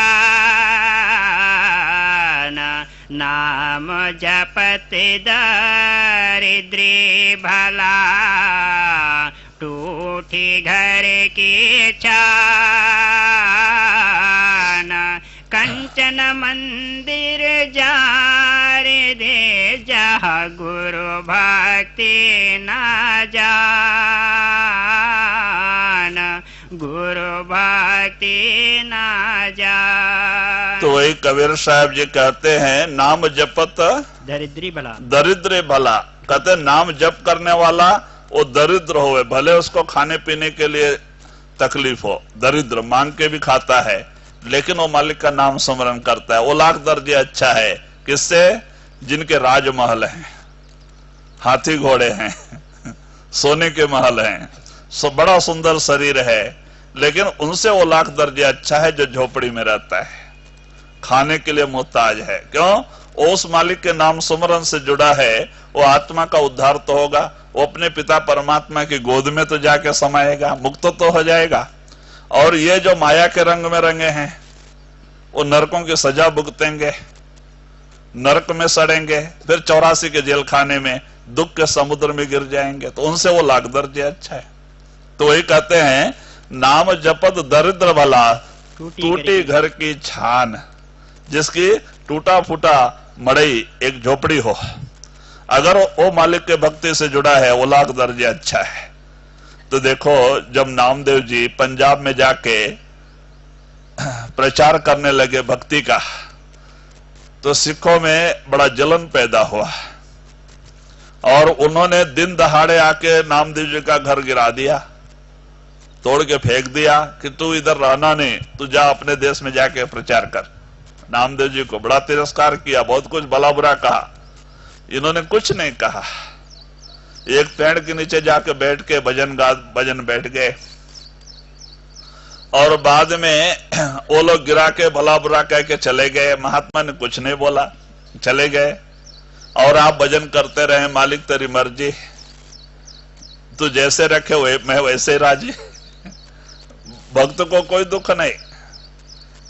नाम जपत दारिद्र्य भला, टूटे घर की छान। कंचन मंदिर जारे दे, जहाँ गुरु भक्ति न जान, गुरु भक्ति न जान। तो वही कबीर साहब जी कहते हैं नाम जपत दरिद्री भला, दरिद्र भला। कहते नाम जप करने वाला वो दरिद्र होवे, भले उसको खाने पीने के लिए तकलीफ हो, दरिद्र मांग के भी खाता है, लेकिन वो मालिक का नाम स्मरण करता है, वो लाख दर्जे अच्छा है। किससे? जिनके राजमहल हैं, हाथी घोड़े हैं, सोने के महल हैं, बड़ा सुंदर शरीर है, लेकिन उनसे वो लाख दर्जे अच्छा है जो झोपड़ी में रहता है, खाने के लिए मुहताज है। क्यों? उस मालिक के नाम सुमरन से जुड़ा है, वो आत्मा का उद्धार तो होगा, वो अपने पिता परमात्मा की गोद में तो जाके समाएगा, मुक्त तो हो जाएगा। और ये जो माया के रंग में रंगे हैं वो नरकों की सजा भुगतेंगे, नरक में सड़ेंगे, फिर 84 के जेल खाने में दुख के समुद्र में गिर जाएंगे। तो उनसे वो लाख दर्जे अच्छा है। तो वही कहते हैं नाम जपत दरिद्र भला, टूटी घर की छान। जिसकी टूटा फूटा मड़ई एक झोपड़ी हो, अगर वो मालिक के भक्ति से जुड़ा है वो लाख दर्जे अच्छा है। तो देखो जब नामदेव जी पंजाब में जाके प्रचार करने लगे भक्ति का, तो सिखों में बड़ा जलन पैदा हुआ, और उन्होंने दिन दहाड़े आके नामदेव जी का घर गिरा दिया, तोड़ के फेंक दिया कि तू इधर रहना नहीं, तू जा अपने देश में जाके प्रचार कर। नामदेव जी को बड़ा तिरस्कार किया, बहुत कुछ भला बुरा कहा, इन्होंने कुछ नहीं कहा। एक पेड़ के नीचे जाके बैठ के भजन बैठ गए, और बाद में वो लोग गिरा के भला बुरा कह के चले गए। महात्मा ने कुछ नहीं बोला, चले गए, और आप भजन करते रहे, मालिक तेरी मर्जी, तू जैसे रखे मैं वैसे राजी। भक्त को कोई दुख नहीं,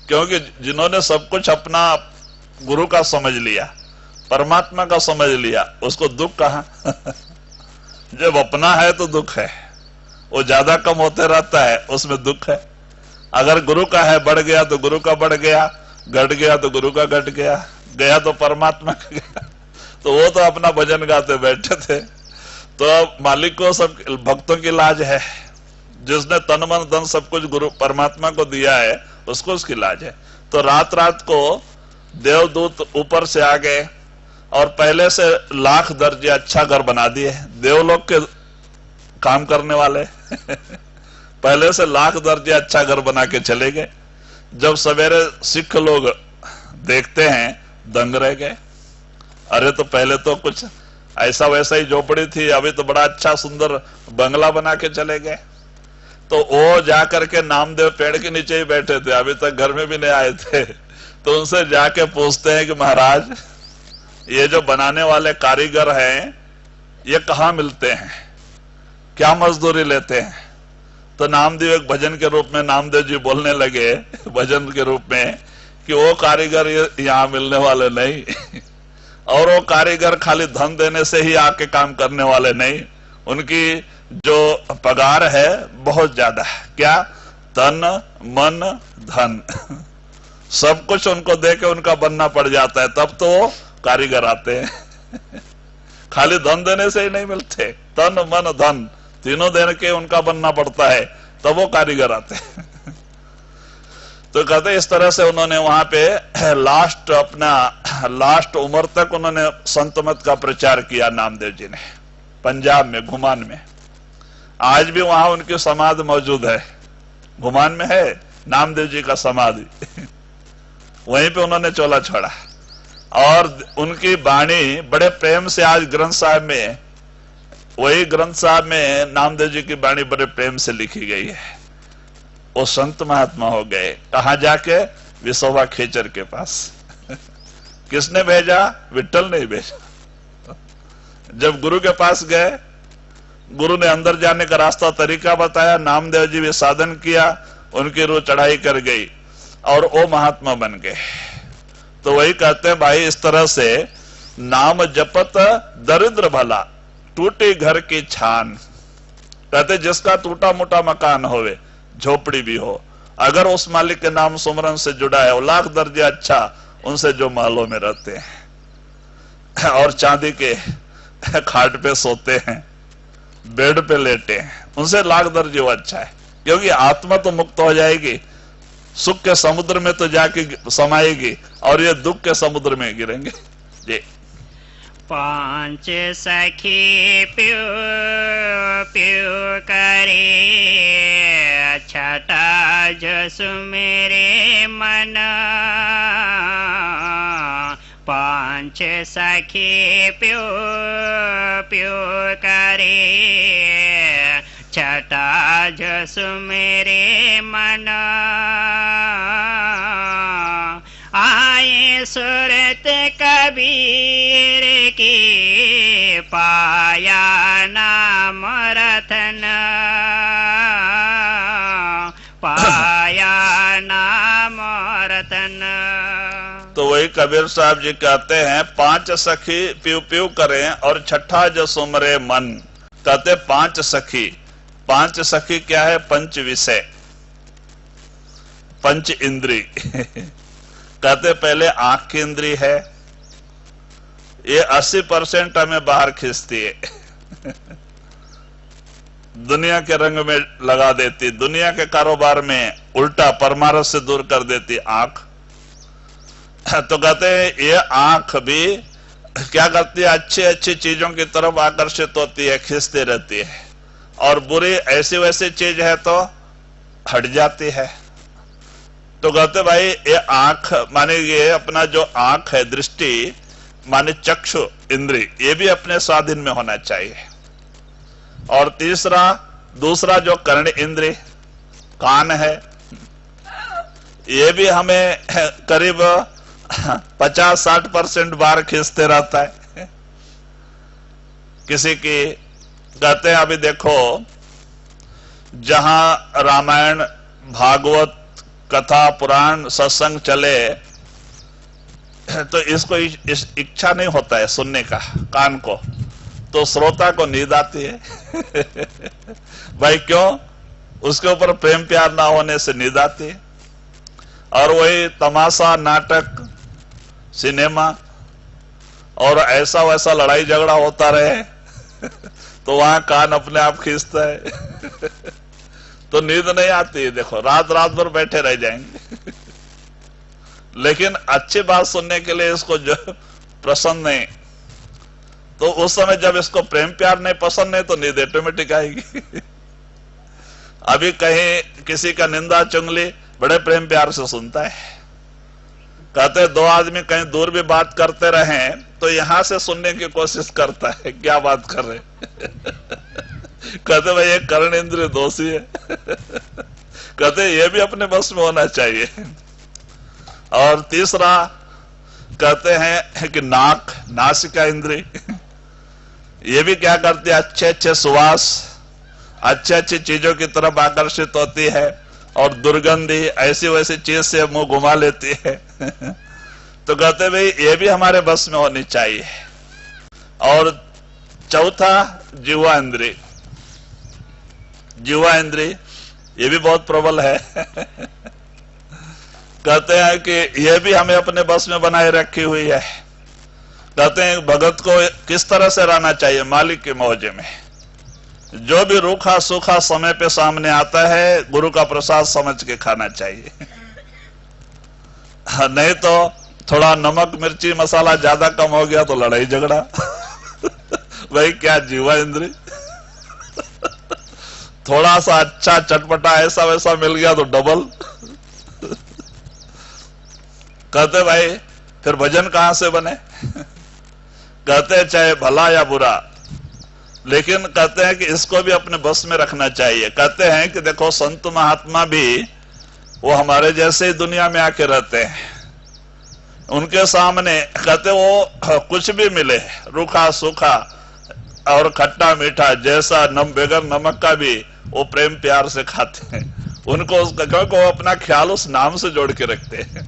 क्योंकि जिन्होंने सब कुछ अपना गुरु का समझ लिया, परमात्मा का समझ लिया, उसको दुख कहां? जब अपना है तो दुख है, वो ज्यादा कम होते रहता है, उसमें दुख है। अगर गुरु का है बढ़ गया तो गुरु का बढ़ गया, घट गया तो गुरु का घट गया, गया तो परमात्मा का गया। तो वो तो अपना भजन गाते बैठे थे। तो अब मालिक को सब भक्तों की लाज है, जिसने तन मन धन सब कुछ गुरु परमात्मा को दिया है उसको उसकी लाज है। तो रात रात को देवदूत ऊपर से आ गए और पहले से लाख दर्जे अच्छा घर बना दिए। देवलोक के काम करने वाले पहले से लाख दर्जे अच्छा घर बना के चले गए। जब सवेरे सिख लोग देखते हैं दंग रह गए। अरे तो पहले तो कुछ ऐसा वैसा ही झोपड़ी थी, अभी तो बड़ा अच्छा सुंदर बंगला बना के चले गए। तो वो जाकर के नामदेव पेड़ के नीचे ही बैठे थे, अभी तक घर में भी नहीं आए थे। तो उनसे जाके पूछते हैं कि महाराज ये जो बनाने वाले कारीगर हैं ये कहाँ मिलते हैं, क्या मजदूरी लेते हैं? तो नामदेव एक भजन के रूप में नामदेव जी बोलने लगे भजन के रूप में कि वो कारीगर यहाँ मिलने वाले नहीं और वो कारीगर खाली धन देने से ही आके काम करने वाले नहीं, उनकी जो पगार है बहुत ज्यादा है। क्या? तन मन धन सब कुछ उनको दे के उनका बनना पड़ जाता है, तब तो वो कारीगर आते हैं। खाली धन देने से ही नहीं मिलते, तन मन धन तीनों देने के उनका बनना पड़ता है, तब वो कारीगर आते हैं। तो कहते इस तरह से उन्होंने वहां पे लास्ट उम्र तक उन्होंने संत मत का प्रचार किया नामदेव जी ने, पंजाब में घुमान में। आज भी वहां उनकी समाधि मौजूद है, घुमान में है नामदेव जी का समाधि वहीं पे उन्होंने चोला छोड़ा। और उनकी वाणी बड़े प्रेम से आज ग्रंथ साहब में, वही ग्रंथ साहब में नामदेव जी की वाणी बड़े प्रेम से लिखी गई है। वो संत महात्मा हो गए। कहां जाके? विसोबा खेचर के पास। किसने भेजा? विट्ठल ने भेजा। जब गुरु के पास गए, गुरु ने अंदर जाने का रास्ता तरीका बताया, नामदेव जी भी साधन किया, उनकी रूह चढ़ाई कर गई और वो महात्मा बन गए। तो वही कहते हैं भाई इस तरह से नाम जपत दरिद्र भला, टूटी घर की छान। कहते जिसका टूटा मोटा मकान होवे, झोपड़ी भी हो, अगर उस मालिक के नाम सुमरन से जुड़ा है, वो लाख दर्जे अच्छा उनसे जो महलों में रहते हैं और चांदी के खाट पे सोते हैं, बेड पे लेटे हैं, उनसे लाख दर्जे वो अच्छा है। क्योंकि आत्मा तो मुक्त हो जाएगी, सुख के समुद्र में तो जाके समाएगी और ये दुख के समुद्र में गिरेंगे। जी। पांच सखी प्यू प्यू करे, छठा जसु मेरे मन। पांच सखी प्यू प्यू करे, छठा जसु मेरे मन। आए सूरत कबीर की, पाया नाम रतन, पाया नाम रतन। तो वही कबीर साहब जी कहते हैं पांच सखी प्यू प्यू करें और छठा जो सुमरे मन। कहते पांच सखी, पांच सखी क्या है? पंच विषय, पंच इंद्री। कहते पहले आंख की इंद्री है, ये 80% हमें बाहर खींचती है दुनिया के रंग में लगा देती, दुनिया के कारोबार में उल्टा परमारथ से दूर कर देती आंख। तो कहते हैं ये आंख भी क्या करती है? अच्छी अच्छी चीजों की तरफ आकर्षित होती है, खींचती रहती है, और बुरी ऐसी वैसी चीज है तो हट जाती है। तो कहते भाई ये आंख माने ये अपना जो आंख है, दृष्टि माने चक्षु इंद्री, ये भी अपने स्वाधीन में होना चाहिए। और दूसरा जो कर्ण इंद्री, कान है, ये भी हमें करीब 50-60% बार खींचते रहता है। किसी की कहते हैं अभी देखो, जहां रामायण भागवत कथा पुराण सत्संग चले तो इसको इस इच्छा नहीं होता है सुनने का, कान को, तो श्रोता को नींद आती है। भाई क्यों? उसके ऊपर प्रेम प्यार ना होने से नींद आती है। और वही तमाशा, नाटक, सिनेमा और ऐसा वैसा लड़ाई झगड़ा होता रहे तो वहां कान अपने आप खींचता है तो नींद नहीं आती है। देखो रात रात भर बैठे रह जाएंगे लेकिन अच्छी बात सुनने के लिए इसको जो पसंद नहीं, तो उस समय जब इसको प्रेम प्यार नहीं पसंद नहीं तो नींद ऑटोमेटिक आएगी। अभी कहीं किसी का निंदा चुगली बड़े प्रेम प्यार से सुनता है। कहते दो आदमी कहीं दूर भी बात करते रहे तो यहां से सुनने की कोशिश करता है क्या बात कर रहे कहते भाई ये कर्ण इंद्रिय दोषी है कहते ये भी अपने बस में होना चाहिए। और तीसरा कहते हैं कि नासिका इंद्रिय, ये भी क्या करती है, अच्छे अच्छे सुवास, अच्छी अच्छी चीजों की तरफ आकर्षित होती है और दुर्गंधी ऐसी वैसी चीज से मुंह घुमा लेती है तो कहते भाई ये भी हमारे बस में होनी चाहिए। और चौथा जिह्वा इंद्रिय, जिह्वा इंद्रिय ये भी बहुत प्रबल है कहते हैं कि ये भी हमें अपने बस में बनाए रखी हुई है। कहते हैं भगत को किस तरह से रहना चाहिए, मालिक के मौजे में। जो भी रूखा सूखा समय पे सामने आता है गुरु का प्रसाद समझ के खाना चाहिए नहीं तो थोड़ा नमक मिर्ची मसाला ज्यादा कम हो गया तो लड़ाई झगड़ा भाई क्या जिह्वा इंद्रिय थोड़ा सा अच्छा चटपटा ऐसा वैसा मिल गया तो डबल कहते भाई फिर भजन कहां से बने कहते चाहे भला या बुरा, लेकिन कहते हैं कि इसको भी अपने बस में रखना चाहिए। कहते हैं कि देखो संत महात्मा भी वो हमारे जैसे ही दुनिया में आके रहते हैं, उनके सामने कहते वो कुछ भी मिले रूखा सूखा और खट्टा मीठा जैसा बेगर नमक का भी वो प्रेम प्यार से खाते हैं। उनको क्योंकि वो अपना ख्याल उस नाम से जोड़ के रखते हैं।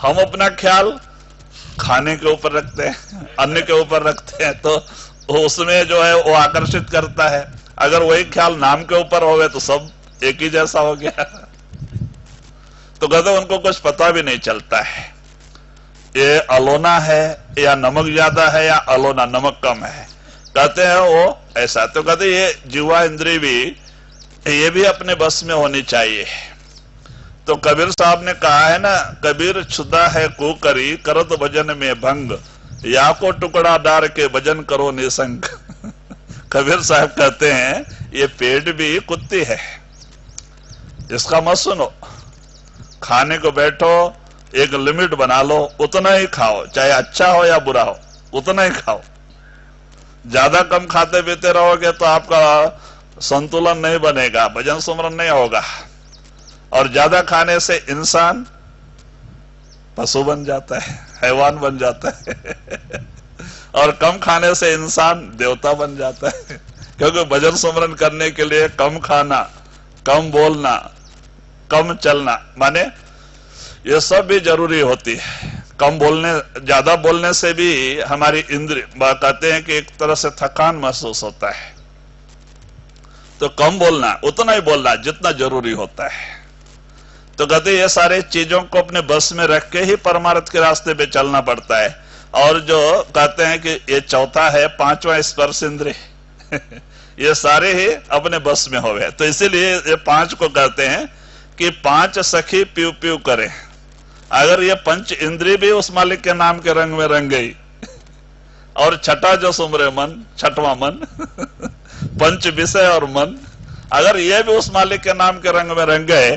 हम अपना ख्याल खाने के ऊपर रखते हैं, अन्न के ऊपर रखते हैं, तो उसमें जो है वो आकर्षित करता है। अगर वही ख्याल नाम के ऊपर हो गए तो सब एक ही जैसा हो गया तो कहते उनको कुछ पता भी नहीं चलता है ये अलोना है या नमक ज्यादा है या अलोना नमक कम है। कहते हैं वो ऐसा, तो कहते ये जिह्वा इंद्रिय भी ये भी अपने बस में होनी चाहिए। तो कबीर साहब ने कहा है ना, कबीर छुदा है कुकरी करत भजन में भंग, या को टुकड़ा डार के भजन करो निसंग कबीर साहब कहते हैं ये पेट भी कुत्ती है, इसका मत सुनो। खाने को बैठो एक लिमिट बना लो, उतना ही खाओ, चाहे अच्छा हो या बुरा हो उतना ही खाओ। ज्यादा कम खाते पीते रहोगे तो आपका संतुलन नहीं बनेगा, भजन सुमरन नहीं होगा। और ज्यादा खाने से इंसान पशु बन जाता है, हैवान बन जाता है और कम खाने से इंसान देवता बन जाता है। क्योंकि भजन सुमरन करने के लिए कम खाना, कम बोलना, कम चलना, माने ये सब भी जरूरी होती है। कम बोलने, ज्यादा बोलने से भी हमारी इंद्रिय कहते हैं कि एक तरह से थकान महसूस होता है। तो कम बोलना, उतना ही बोलना जितना जरूरी होता है। तो कहते ये सारे चीजों को अपने बस में रख के ही परमार्थ के रास्ते पे चलना पड़ता है। और जो कहते हैं कि ये चौथा है पांचवा स्पर्श इंद्रिय ये सारे ही अपने बस में हो गए। तो इसीलिए ये पांच को कहते हैं कि पांच सखी प्यू प्यू करे। अगर ये पंच इंद्रिय भी उस मालिक के नाम के रंग में रंग गई और छठा जो सुमरे मन, छठवां मन पंच विषय और मन, अगर ये भी उस मालिक के नाम के रंग में रंग गए,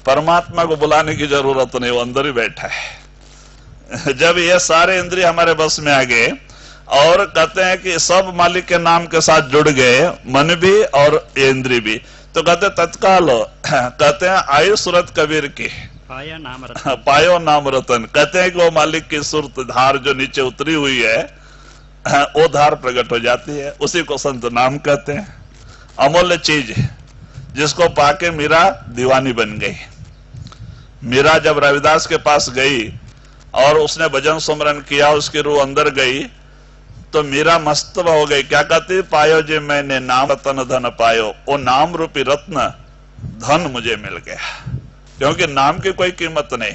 परमात्मा को बुलाने की जरूरत नहीं, वो अंदर ही बैठा है। जब ये सारे इंद्रिय हमारे बस में आ गए और कहते हैं कि सब मालिक के नाम के साथ जुड़ गए, मन भी और ये इंद्रिय भी, तो कहते तत्काल कहते हैं आयु सूरत कबीर की पायो नाम रतन। पायो नाम रतन। कहते हैं कि वो मालिक की सुरत धार जो नीचे उतरी हुई है वो धार प्रकट हो जाती है, उसी को संत नाम कहते हैं। अमूल्य चीज जिसको पाके मीरा दीवानी बन गई। मीरा जब रविदास के पास गई और उसने भजन सुमरन किया, उसकी रूह अंदर गई, तो मीरा मस्त हो गई। क्या कहती? पायो जी मैंने नाम रतन धन पायो, वो नाम रूपी रत्न धन मुझे मिल गया। क्योंकि नाम की कोई कीमत नहीं,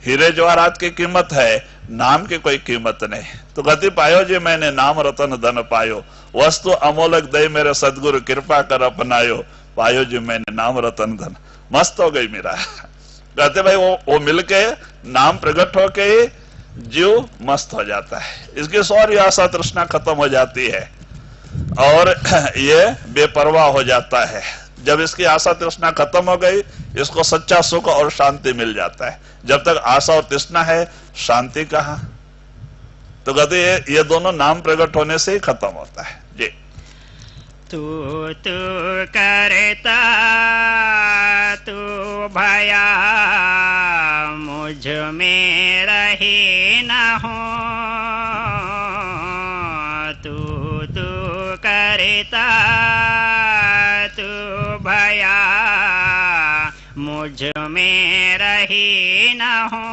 हीरे जवाहरात की कीमत है, नाम की कोई कीमत नहीं। तो कहती पायो जी मैंने नाम रतन धन पायो, वस्तु अमोलक दई मेरे सदगुरु कृपा कर अपनायो, पायो जी मैंने नाम रतन धन। मस्त हो गई मीरा। कहते भाई वो मिलके नाम प्रकट होके ही जीव मस्त हो जाता है, इसकी सारी आशा तृष्णा खत्म हो जाती है और ये बेपरवाह हो जाता है। जब इसकी आशा तृष्णा खत्म हो गई, इसको सच्चा सुख और शांति मिल जाता है। जब तक आशा और तृष्णा है, शांति कहां? तो कहते ये दोनों नाम प्रकट होने से ही खत्म होता है जी। तू करता तू भया मुझ में रहे न हो, तू करता तू भया मुझ में रहे न हो,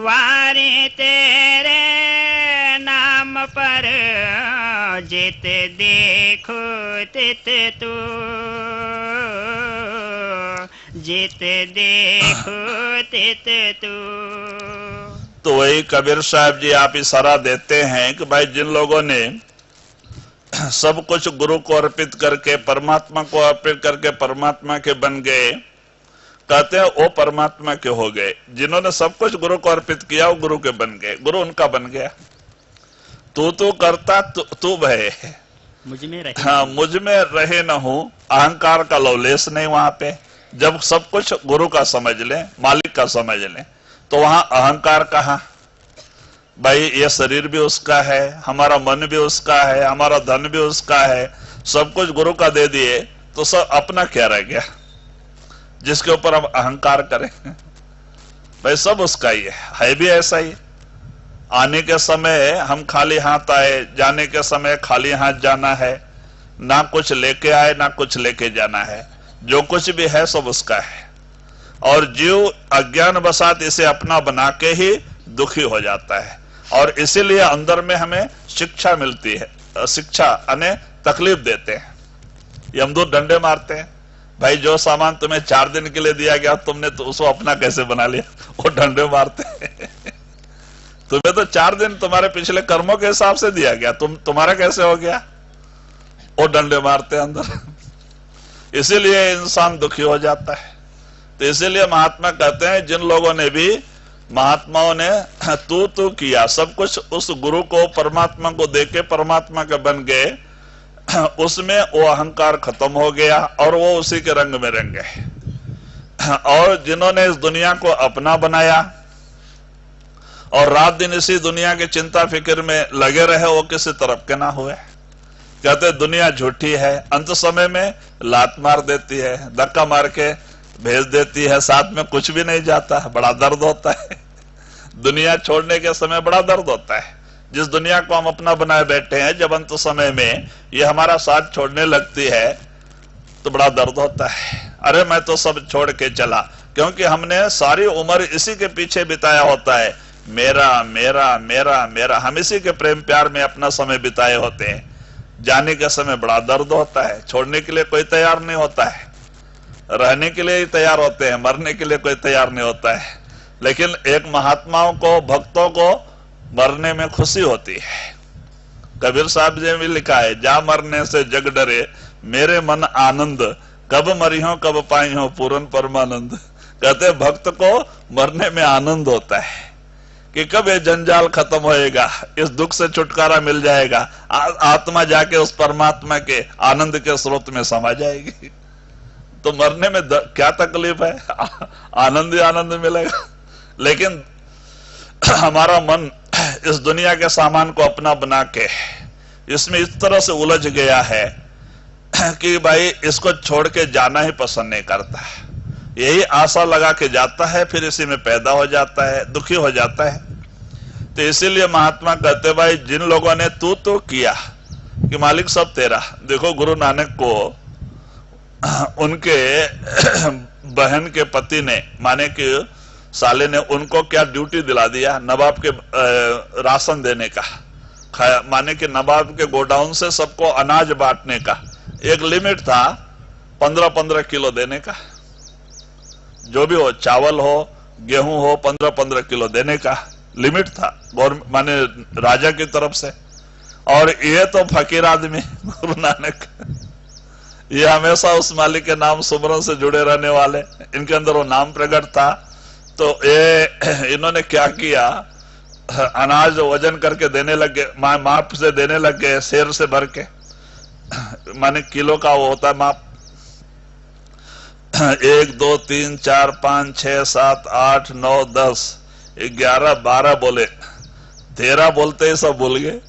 वारे तेरे नाम पर जित देखो तित तू, जित देखो तित तू। तो वही कबीर साहब जी आप इशारा देते हैं कि भाई जिन लोगों ने सब कुछ गुरु को अर्पित करके, परमात्मा को अर्पित करके परमात्मा के बन गए, कहते हैं वो परमात्मा के हो गए। जिन्होंने सब कुछ गुरु को अर्पित किया वो गुरु के बन गए, गुरु उनका बन गया। तू करता तू भय, मुझ में रहे, हाँ मुझ में रहे न हूं, अहंकार का लवलेश नहीं वहां पे। जब सब कुछ गुरु का समझ ले, मालिक का समझ ले, तो वहां अहंकार कहां? भाई ये शरीर भी उसका है, हमारा मन भी उसका है, हमारा धन भी उसका है, सब कुछ गुरु का दे दिए तो सब अपना क्या रह गया जिसके ऊपर हम अहंकार करें? भाई सब उसका ही है भी ऐसा ही। आने के समय हम खाली हाथ आए, जाने के समय खाली हाथ जाना है, ना कुछ लेके आए ना कुछ लेके जाना है, जो कुछ भी है सब उसका है। और जीव अज्ञान वसात इसे अपना बना के ही दुखी हो जाता है, और इसीलिए अंदर में हमें शिक्षा मिलती है। शिक्षा यानी तकलीफ देते हैं, यमदूत डंडे मारते हैं। भाई जो सामान तुम्हें 4 दिन के लिए दिया गया, तुमने तो उसको अपना कैसे बना लिया? वो डंडे मारते हैं। तुम्हें तो 4 दिन तुम्हारे पिछले कर्मों के हिसाब से दिया गया, तुम्हारा कैसे हो गया? वो डंडे मारते हैं अंदर। इसीलिए इंसान दुखी हो जाता है। तो इसीलिए महात्मा कहते हैं जिन लोगों ने भी, महात्माओं ने तू किया, सब कुछ उस गुरु को, परमात्मा को देके परमात्मा के बन गए, उसमें वो अहंकार खत्म हो गया और वो उसी के रंग में रंग गए। और जिन्होंने इस दुनिया को अपना बनाया और रात दिन इसी दुनिया की चिंता फिक्र में लगे रहे, वो किसी तरफ के ना हुए। कहते दुनिया झूठी है, अंत समय में लात मार देती है, धक्का मार के भेज देती है, साथ में कुछ भी नहीं जाता, बड़ा दर्द होता है। दुनिया छोड़ने के समय बड़ा दर्द होता है। जिस दुनिया को हम अपना बनाए बैठे हैं, जब अंत समय में ये हमारा साथ छोड़ने लगती है तो बड़ा दर्द होता है। अरे मैं तो सब छोड़ के चला, क्योंकि हमने सारी उम्र इसी के पीछे बिताया होता है, मेरा मेरा मेरा मेरा, हम इसी के प्रेम प्यार में अपना समय बिताए होते हैं। जाने के समय बड़ा दर्द होता है, छोड़ने के लिए कोई तैयार नहीं होता है, रहने के लिए ही तैयार होते हैं, मरने के लिए कोई तैयार नहीं होता है। लेकिन एक महात्माओं को, भक्तों को मरने में खुशी होती है। कबीर साहब जी ने भी लिखा है, जा मरने से जग डरे मेरे मन आनंद, कब मरी हो कब पाई हो पूर्ण परमानंद। कहते भक्त को मरने में आनंद होता है कि कब ये जंजाल खत्म होएगा, इस दुख से छुटकारा मिल जाएगा, आत्मा जाके उस परमात्मा के आनंद के स्रोत में समा जाएगी। तो मरने में क्या तकलीफ है, आनंद ही आनंद मिलेगा। लेकिन हमारा मन इस दुनिया के सामान को अपना बना के इसमें इस तरह से उलझ गया है कि भाई इसको छोड़ के जाना ही पसंद नहीं करता है। यही आशा लगा के जाता है, फिर इसी में पैदा हो जाता है, दुखी हो जाता है। तो इसीलिए महात्मा कहते भाई जिन लोगों ने तू किया कि मालिक सब तेरा। देखो गुरु नानक को उनके बहन के पति ने, माने कि साले ने उनको क्या ड्यूटी दिला दिया, नवाब के राशन देने का, माने कि नवाब के गोडाउन से सबको अनाज बांटने का एक लिमिट था, 15-15 किलो देने का, जो भी हो, चावल हो गेहूं हो, 15-15 किलो देने का लिमिट था गवर्नमेंट, माने राजा की तरफ से। और ये तो फकीर आदमी गुरु नानक, ये हमेशा उस मालिक के नाम सुमरन से जुड़े रहने वाले, इनके अंदर वो नाम प्रकट था। तो ये इन्होंने क्या किया, अनाज वजन करके देने लगे, माप से देने लगे, शेर से भर के, माने किलो का वो होता है माप, 1 2 3 4 5 6 7 8 9 10 11 12 बोले, 13 बोलते ही सब भूल गए,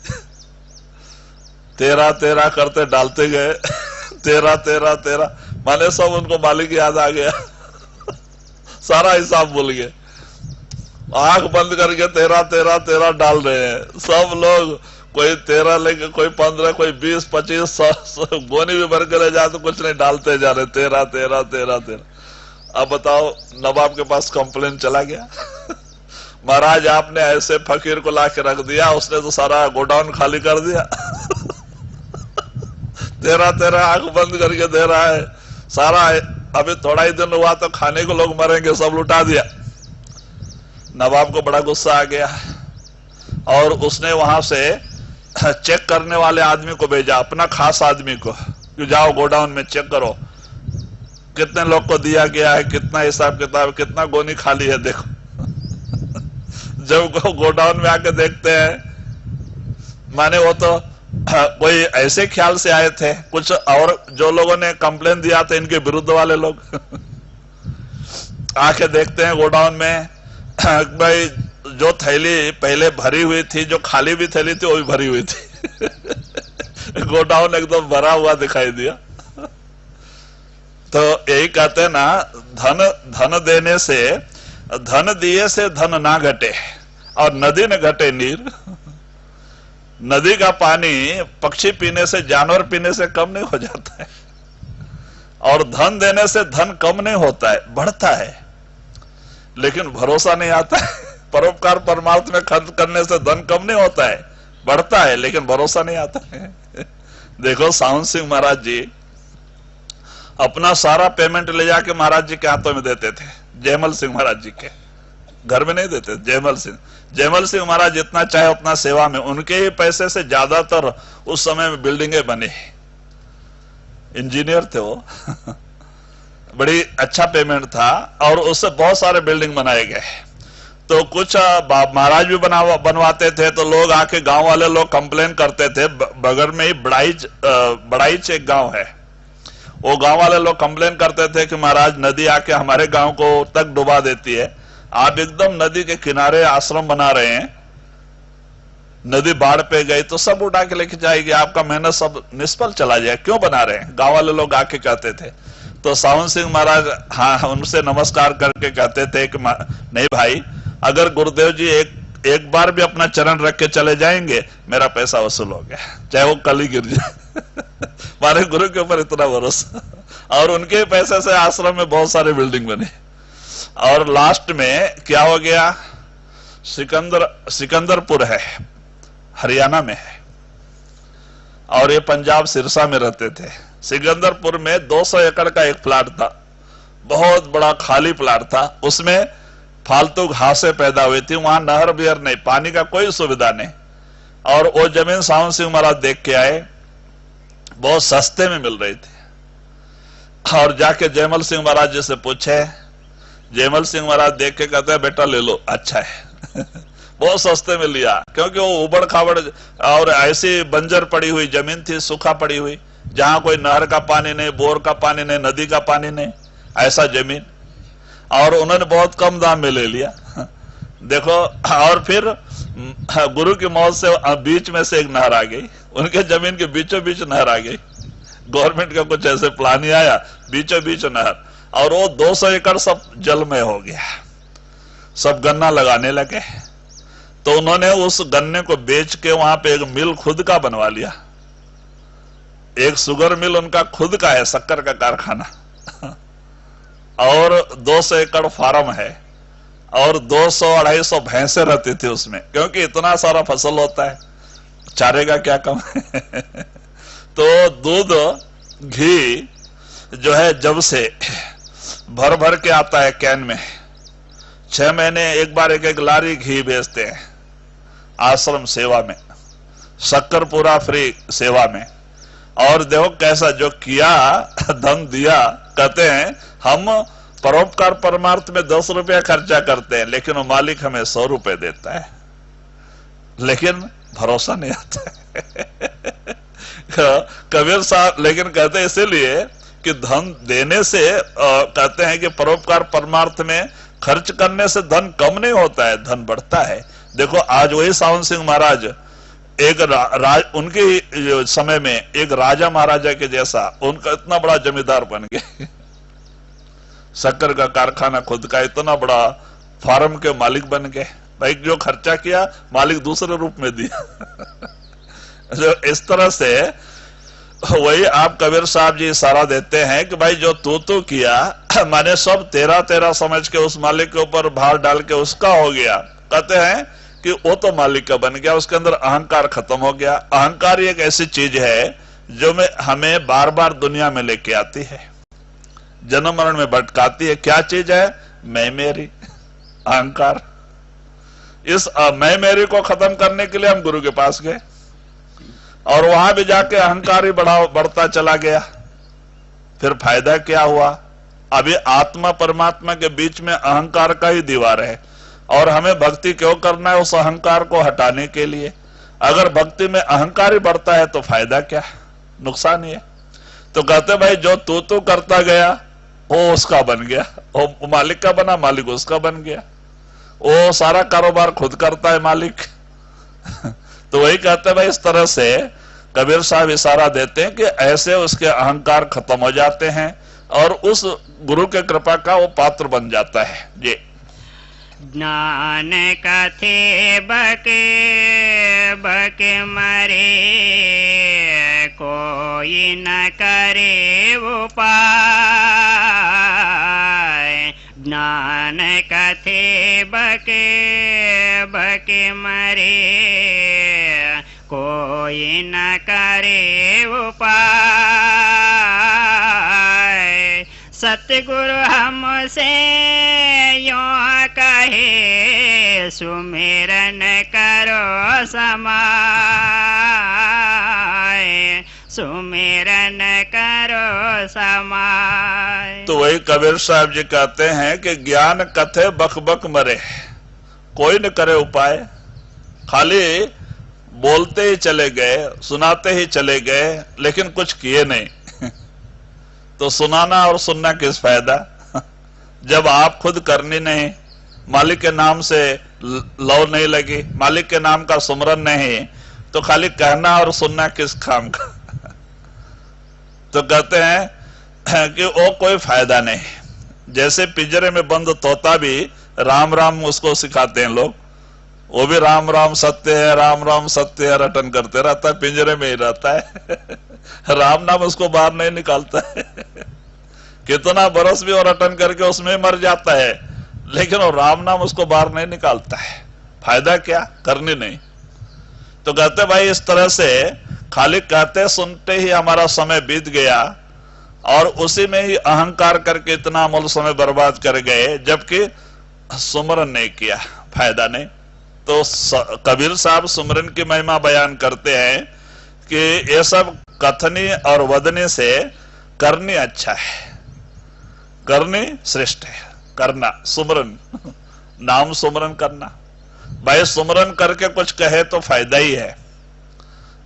13 करते डालते गए, 13 माने सब उनको मालिक याद आ गया, सारा हिसाब भूल गए, आंख बंद करके 13 डाल रहे हैं सब लोग, कोई 13 लेके, कोई 15, कोई 20 25 गोनी भी भर के ले जाए तो कुछ नहीं, डालते जा रहे 13। अब बताओ, नवाब के पास कंप्लेन चला गया महाराज आपने ऐसे फकीर को ला के रख दिया, उसने तो सारा गोडाउन खाली कर दिया 13 आंख बंद करके दे रहा है सारा, अभी थोड़ा ही दिन हुआ तो खाने को लोग मरेंगे, सब लुटा दिया। नवाब को बड़ा गुस्सा आ गया और उसने वहां से चेक करने वाले आदमी को भेजा, अपना खास आदमी को, कि जाओ गोडाउन में चेक करो कितने लोग को दिया गया है, कितना हिसाब किताब, कितना गोनी खाली है, देखो जब गोडाउन में आके देखते हैं, माने वो तो कोई ऐसे ख्याल से आए थे, कुछ और जो लोगों ने कंप्लेन दिया था इनके विरुद्ध वाले लोग आके देखते हैं गोडाउन में, भाई जो थैली पहले भरी हुई थी, जो खाली भी थैली थी वो भी भरी हुई थी गोडाउन एकदम भरा हुआ दिखाई दिया। तो यही कहते हैं ना, धन देने से, धन दिए से धन ना घटे, और नदी न घटे नीर। नदी का पानी पक्षी पीने से, जानवर पीने से कम नहीं हो जाता है, और धन देने से धन कम नहीं होता है, बढ़ता है, लेकिन भरोसा नहीं आता है। परोपकार परमार्थ में खर्च करने से धन कम नहीं होता है, बढ़ता है, लेकिन भरोसा नहीं आता है। देखो सावन सिंह महाराज जी अपना सारा पेमेंट ले जाके महाराज जी के हाथों में देते थे, जयमल सिंह महाराज जी के घर में नहीं देते। जयमल सिंह महाराज जितना चाहे उतना सेवा में, उनके ही पैसे से ज्यादातर उस समय में बिल्डिंगें बनी, इंजीनियर थे वो बड़ी अच्छा पेमेंट था, और उससे बहुत सारे बिल्डिंग बनाए गए। तो कुछ महाराज भी बनवाते थे, तो लोग आके, गांव वाले लोग कंप्लेन करते थे, बगल में ही बड़ाइच एक गांव है, वो गांव वाले लोग कंप्लेन करते थे कि महाराज नदी आके हमारे गांव को तक डुबा देती है, आप एकदम नदी के किनारे आश्रम बना रहे हैं, नदी बाढ़ पे गई तो सब उठा के लेके जाएगी, आपका मेहनत सब निष्फल चला जाए, क्यों बना रहे हैं, गांव वाले लोग आके कहते थे। तो सावन सिंह महाराज हाँ उनसे नमस्कार करके कहते थे कि नहीं भाई, अगर गुरुदेव जी एक बार भी अपना चरण रख के चले जाएंगे, मेरा पैसा वसूल हो गया, चाहे वो कल ही गिर जाए हमारे गुरु के ऊपर इतना भरोसा। और उनके पैसे से आश्रम में बहुत सारे बिल्डिंग बने। और लास्ट में क्या हो गया, सिकंदरपुर है, हरियाणा में है, और ये पंजाब सिरसा में रहते थे। सिकंदरपुर में 200 एकड़ का एक प्लाट था, बहुत बड़ा खाली प्लाट था, उसमें फालतू घासें पैदा हुई थी, वहां नहर बिहर नहीं, पानी का कोई सुविधा नहीं। और वो जमीन सावन सिंह महाराज देख के आए, बहुत सस्ते में मिल रही थी, और जाके जयमल सिंह महाराज जी से पूछे, जयमल सिंह महाराज देख के कहते हैं बेटा ले लो, अच्छा है बहुत सस्ते में लिया, क्योंकि वो उबड़ खाबड़ और ऐसी बंजर पड़ी हुई जमीन थी, सूखा पड़ी हुई, जहां कोई नहर का पानी नहीं, बोर का पानी नहीं, नदी का पानी नहीं, ऐसा जमीन, और उन्होंने बहुत कम दाम में ले लिया देखो। और फिर गुरु की मौत से बीच में से एक नहर आ गई, उनके जमीन के बीचों बीच नहर आ गई, गवर्नमेंट का कुछ ऐसे प्लान ही आया, बीचों बीच नहर, और वो 200 एकड़ सब जलमय हो गया, सब गन्ना लगाने लगे। तो उन्होंने उस गन्ने को बेच के वहां पे एक मिल खुद का बनवा लिया, एक शुगर मिल उनका खुद का है, शक्कर का कारखाना, और 200 एकड़ फार्म है, और 200-250 भैंसे रहती थी उसमें, क्योंकि इतना सारा फसल होता है, चारे का क्या कम है। तो दूध घी जो है जब से भर भर के आता है कैन में, 6 महीने एक बार एक लारी घी बेचते हैं आश्रम सेवा में, शक्कर पूरा फ्री सेवा में। और देखो कैसा जो किया, धन दिया, कहते हैं हम परोपकार परमार्थ में 10 रुपया खर्चा करते हैं, लेकिन वो मालिक हमें 100 रुपए देता है, लेकिन भरोसा नहीं आता है। कबीर साहब लेकिन कहते हैं इसीलिए कि धन देने से कहते हैं कि परोपकार परमार्थ में खर्च करने से धन कम नहीं होता है, धन बढ़ता है। देखो आज वही सावन सिंह महाराज एक उनके समय में एक राजा महाराजा के जैसा, उनका इतना बड़ा जमींदार बन गए, शक्कर का कारखाना खुद का, इतना बड़ा फार्म के मालिक बन गए। भाई जो खर्चा किया मालिक दूसरे रूप में दिया। जो इस तरह से वही आप कबीर साहब जी इशारा देते हैं कि भाई जो तू किया, माने सब तेरा समझ के उस मालिक के ऊपर भार डाल के उसका हो गया। कहते हैं कि वो तो मालिक का बन गया, उसके अंदर अहंकार खत्म हो गया। अहंकार एक ऐसी चीज है जो हमें बार बार दुनिया में लेके आती है, जन्म मरण में भटकाती है। क्या चीज है? मैं मेरी, अहंकार। इस मैं मेरी को खत्म करने के लिए हम गुरु के पास गए, और वहां भी जाके अहंकार ही बढ़ता चला गया। फिर फायदा क्या हुआ? अभी आत्मा परमात्मा के बीच में अहंकार का ही दीवार है, और हमें भक्ति क्यों करना है? उस अहंकार को हटाने के लिए। अगर भक्ति में अहंकार ही बढ़ता है तो फायदा क्या? नुकसान ही है। तो कहते भाई जो तू करता गया वो उसका बन गया, वो मालिक का बना, मालिक उसका बन गया। वो सारा कारोबार खुद करता है मालिक। तो वही कहते भाई इस तरह से कबीर साहब इशारा देते हैं कि ऐसे उसके अहंकार खत्म हो जाते हैं और उस गुरु के कृपा का वो पात्र बन जाता है। जी। ज्ञान कथे बके बके मरे, कोई न करे उपाय। ज्ञान कथे बके बके मरे, कोई न करे उपाय। सतगुरु हमसे यों कहे, सुमिरन करो समाय, सुमिरन करो समाय। तो वही कबीर साहब जी कहते हैं कि ज्ञान कथे बक बक मरे, कोई न करे उपाय। खाली बोलते ही चले गए, सुनाते ही चले गए, लेकिन कुछ किए नहीं। तो सुनाना और सुनना किस फायदा, जब आप खुद करनी नहीं, मालिक के नाम से लौ नहीं लगी, मालिक के नाम का सुमरन नहीं, तो खाली कहना और सुनना किस काम का। तो कहते हैं कि वो कोई फायदा नहीं। जैसे पिंजरे में बंद तोता भी राम राम उसको सिखाते हैं लोग, वो भी राम राम सत्य है, राम राम सत्य है रटन करते रहता है, पिंजरे में ही रहता है। राम नाम उसको बाहर नहीं निकालता है। कितना बरस भी वो रटन करके उसमें मर जाता है, लेकिन वो राम नाम उसको बाहर नहीं निकालता है। फायदा क्या? करनी नहीं। तो कहते भाई इस तरह से खाली कहते सुनते ही हमारा समय बीत गया, और उसी में ही अहंकार करके इतना अमूल्य समय बर्बाद कर गए, जबकि सुमरन नहीं किया, फायदा नहीं। तो कबीर साहब सुमरन की महिमा बयान करते हैं कि ये सब कथनी और वदनी से करनी अच्छा है, करनी श्रेष्ठ है। करना सुमरन, नाम सुमरन करना। भाई सुमरन करके कुछ कहे तो फायदा ही है।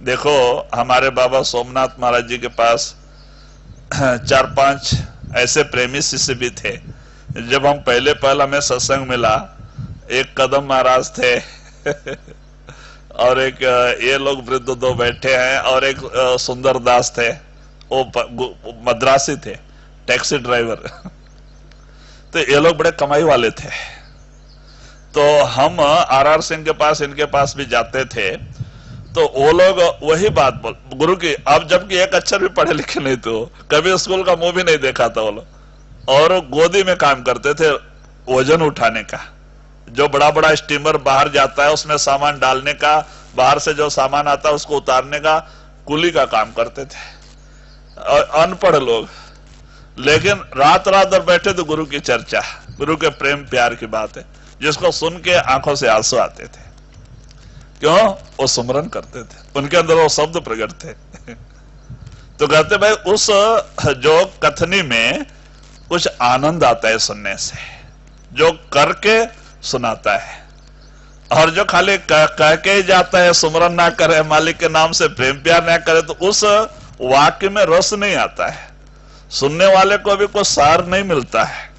देखो हमारे बाबा सोमनाथ महाराज जी के पास 4-5 ऐसे प्रेमी शिष्य भी थे। जब हम पहला में सत्संग मिला, एक कदम महाराज थे और एक ये लोग वृद्ध 2 बैठे हैं, और एक सुंदर दास थे, वो मद्रासी थे, टैक्सी ड्राइवर। तो ये लोग बड़े कमाई वाले थे। तो हम आर सिंह के पास, इनके पास भी जाते थे। तो वो लोग वही बात बोल गुरु की, अब जबकि एक अक्षर भी पढ़े लिखे नहीं थे, कभी स्कूल का मुंह भी नहीं देखा था वो लोग, और गोदी में काम करते थे वजन उठाने का, जो बड़ा बड़ा स्टीमर बाहर जाता है उसमें सामान डालने का, बाहर से जो सामान आता है उसको उतारने का, कुली का काम करते थे। और अनपढ़ लोग, लेकिन रात रात भर बैठे तो गुरु की चर्चा, गुरु के प्रेम प्यार की बात है, जिसको सुन के आंखों से आंसू आते थे। क्यों? वो सुमरन करते थे, उनके अंदर वो शब्द प्रकट थे। तो कहते भाई उस जो कथनी में कुछ आनंद आता है सुनने से, जो करके सुनाता है, और जो खाली कह के ही जाता है, सुमरन ना करे, मालिक के नाम से प्रेम प्यार ना करे, तो उस वाक्य में रस नहीं आता है, सुनने वाले को भी कोई सार नहीं मिलता है।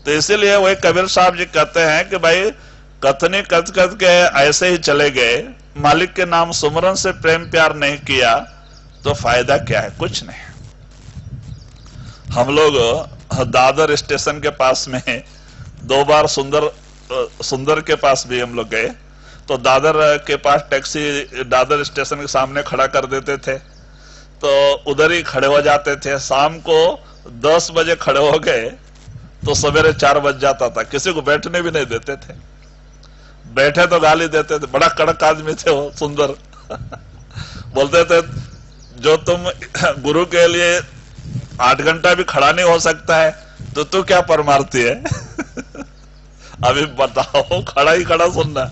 तो इसीलिए वही कबीर साहब जी कहते हैं कि भाई कथनी कथ कथ के ऐसे ही चले गए, मालिक के नाम सुमरन से प्रेम प्यार नहीं किया तो फायदा क्या है? कुछ नहीं। हम लोग दादर स्टेशन के पास में 2 बार सुंदर के पास भी हम लोग गए, तो दादर के पास टैक्सी दादर स्टेशन के सामने खड़ा कर देते थे, तो उधर ही खड़े हो जाते थे। शाम को 10 बजे खड़े हो गए तो सवेरे 4 बज जाता था, किसी को बैठने भी नहीं देते थे, बैठे तो गाली देते थे। बड़ा कड़क आदमी थे वो सुंदर। बोलते थे जो तुम गुरु के लिए 8 घंटा भी खड़ा नहीं हो सकता है तो तू क्या परमार्थी है? अभी बताओ, खड़ा ही खड़ा सुनना,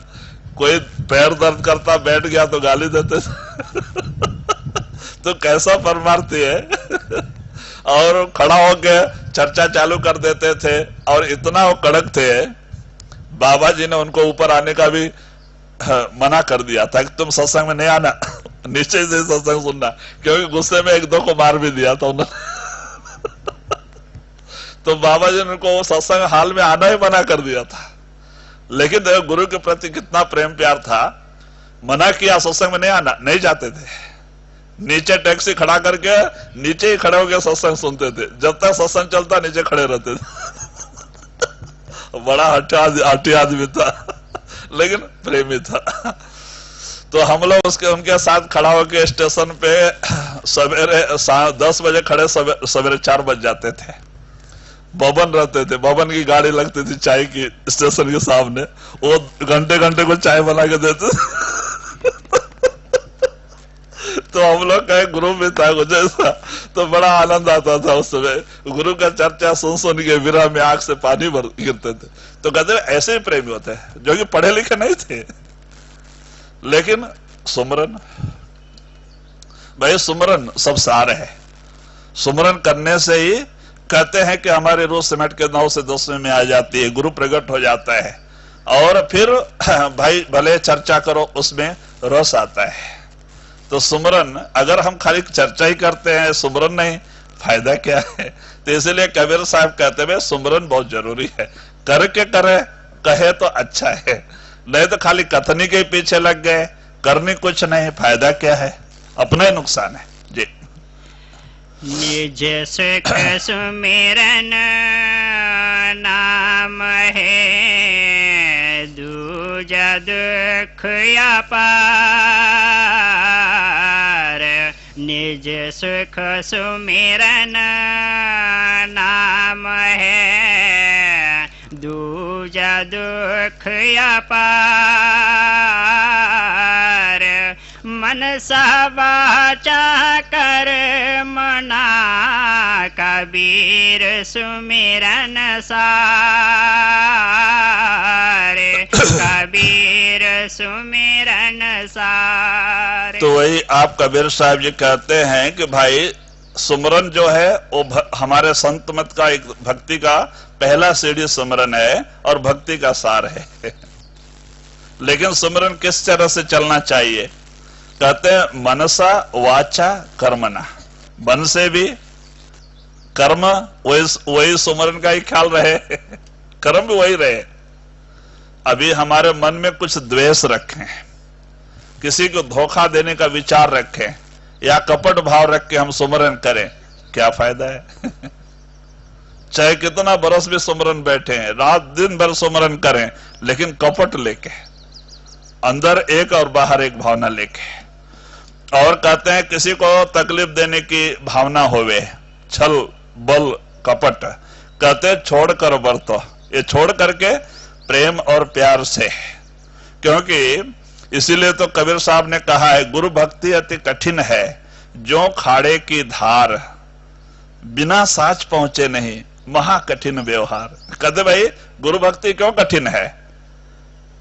कोई पैर दर्द करता बैठ गया तो गाली देते तो कैसा परमार्थी है? और खड़ा होके चर्चा चालू कर देते थे, और इतना वो कड़क थे, बाबा जी ने उनको ऊपर आने का भी मना कर दिया था कि तुम सत्संग में नहीं आना, नीचे से सत्संग सुनना, क्योंकि गुस्से में 1-2 को मार भी दिया था उन्होंने। तो बाबा जी ने उनको वो सत्संग हाल में आना ही मना कर दिया था। लेकिन देखो गुरु के प्रति कितना प्रेम प्यार था, मना किया सत्संग में नहीं आना, नहीं जाते थे, नीचे टैक्सी खड़ा करके नीचे ही खड़े होकर सत्संग सुनते थे, जब तक सत्संग चलता नीचे खड़े रहते थे। बड़ा हठी आदमी था, लेकिन प्रेमी था। तो हम लोग उनके साथ खड़ा होकर स्टेशन पे सवेरे 10 बजे खड़े, सवेरे 4 बज जाते थे। बबन रहते थे, बबन की गाड़ी लगती थी चाय की स्टेशन के सामने, वो घंटे घंटे को चाय बना के देते। तो हम लोग कहे गुरु भी था कुछ ऐसा, तो बड़ा आनंद आता था उस समय। गुरु का चर्चा सुन के विरह में आंख से पानी गिरते थे। तो कहते ऐसे ही प्रेमी होते हैं जो कि पढ़े लिखे नहीं थे, लेकिन सुमरन, भाई सुमरन सब सार है। सुमरन करने से ही कहते हैं कि हमारी रूह सिमट के 9 से 10 में आ जाती है, गुरु प्रकट हो जाता है, और फिर भाई भले चर्चा करो उसमें रस आता है। तो सुमरन, अगर हम खाली चर्चा ही करते हैं, सुमरन नहीं, फायदा क्या है? तो इसलिए कबीर साहब कहते हैं सुमरन बहुत जरूरी है, करके करे कहे तो अच्छा है, नहीं तो खाली कथनी के पीछे लग गए, करने कुछ नहीं, फायदा क्या है? अपना ही नुकसान है जी। निज सुख सुमिरन नाम है, दूजा दुख अपार। निज सुख सुमिरन नाम है, दूजा दुख अपार। मनसा वाचा कर मना, कबीर सुमिरन सार, कबीर सुमिरन सार। तो वही आप कबीर साहब जी कहते हैं कि भाई सुमरन जो है वो हमारे संत मत का एक भक्ति का पहला सीढ़ी सुमरन है और भक्ति का सार है। लेकिन सुमरन किस तरह से चलना चाहिए? कहते हैं मनसा वाचा कर्मना, मन से भी, कर्म वही सुमरन का ही ख्याल रहे, कर्म भी वही रहे। अभी हमारे मन में कुछ द्वेष रखें, किसी को धोखा देने का विचार रखें, या कपट भाव रख के हम सुमरन करें, क्या फायदा है? चाहे कितना बरस भी सुमरन बैठे हैं, रात दिन भर सुमरन करें, लेकिन कपट लेके, अंदर एक और बाहर एक भावना लेके, और कहते हैं किसी को तकलीफ देने की भावना होवे, छल बल कपट, कहते छोड़ कर बरतो, ये छोड़ करके प्रेम और प्यार से। क्योंकि इसीलिए तो कबीर साहब ने कहा है, गुरु भक्ति अति कठिन है, जो खाड़े की धार, बिना साच पहुंचे नहीं, महा कठिन व्यवहार। कहते भाई गुरु भक्ति क्यों कठिन है?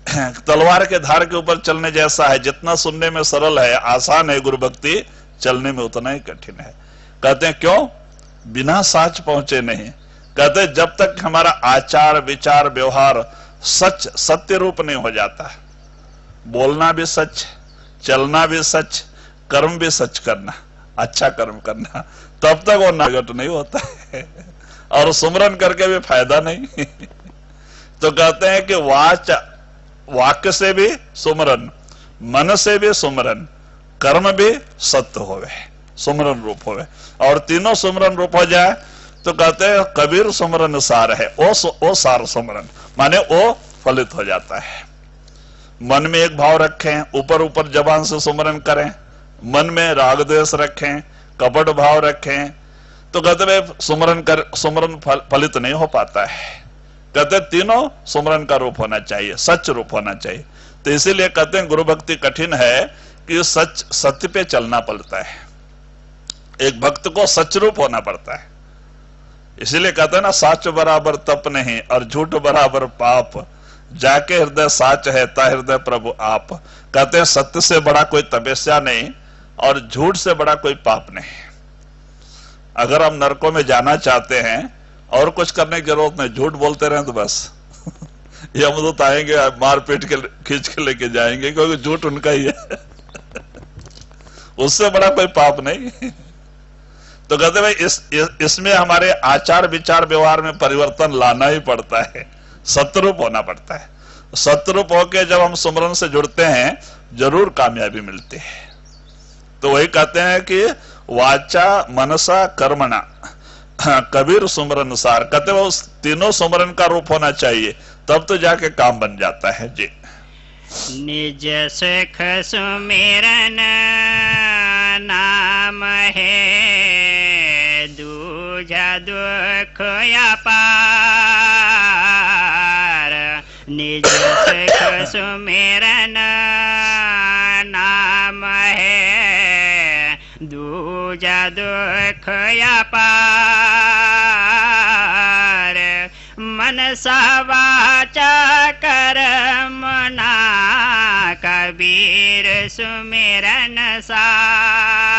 तलवार के धार के ऊपर चलने जैसा है, जितना सुनने में सरल है आसान है, गुरु भक्ति चलने में उतना ही कठिन है। कहते हैं क्यों? बिना साच पहुंचे नहीं। कहते हैं जब तक हमारा आचार विचार व्यवहार सच सत्य रूप नहीं हो जाता, बोलना भी सच, चलना भी सच, कर्म भी सच करना, अच्छा कर्म करना, तब तक वो नागट नहीं होता है और सुमरन करके भी फायदा नहीं। तो कहते हैं कि वाक्य से भी सुमरन, मन से भी सुमरन, कर्म भी सत्य होवे, सुमरन रूप होवे, और तीनों सुमरन रूप हो जाए तो कहते हैं कबीर सुमरन सार है। ओ सार सुमरन माने ओ फलित हो जाता है। मन में एक भाव रखें, ऊपर ऊपर जबान से सुमरन करें, मन में राग द्वेष रखें, कपट भाव रखें, तो कहते हैं सुमरन फलित नहीं हो पाता है। कहते तीनों सुमरन का रूप होना चाहिए, सच रूप होना चाहिए। तो इसीलिए कहते हैं गुरु भक्ति कठिन है कि सच सत्य पे चलना पड़ता है, एक भक्त को सच रूप होना पड़ता है। इसीलिए कहते हैं ना, साच बराबर तप नहीं और झूठ बराबर पाप, जाके हृदय साच है ता हृदय प्रभु आप। कहते हैं सत्य से बड़ा कोई तपस्या नहीं और झूठ से बड़ा कोई पाप नहीं। अगर हम नरकों में जाना चाहते हैं और कुछ करने की जरूरत नहीं, झूठ बोलते रहे तो बस यमदूत आएंगे, मार पीट के खींच के लेके जाएंगे, क्योंकि झूठ उनका ही है। उससे बड़ा कोई पाप नहीं। तो कहते भाई इसमें हमारे आचार विचार व्यवहार में परिवर्तन लाना ही पड़ता है, सत्यरूप होना पड़ता है। सत्यरूप होके जब हम सुमरन से जुड़ते हैं जरूर कामयाबी मिलती है। तो वही कहते हैं कि वाचा मनसा कर्मणा कबीर सुमरन सार। कहते वो तीनों सुमरन का रूप होना चाहिए, तब तो जाके काम बन जाता है। जी निज सुख सुमिरन नाम है, दूजा दुख अपार। निज सुख सुमिरन नाम है, दूजा दुख अपार। मनसा वाचा कर्मणा कबीर सुमिरन सार।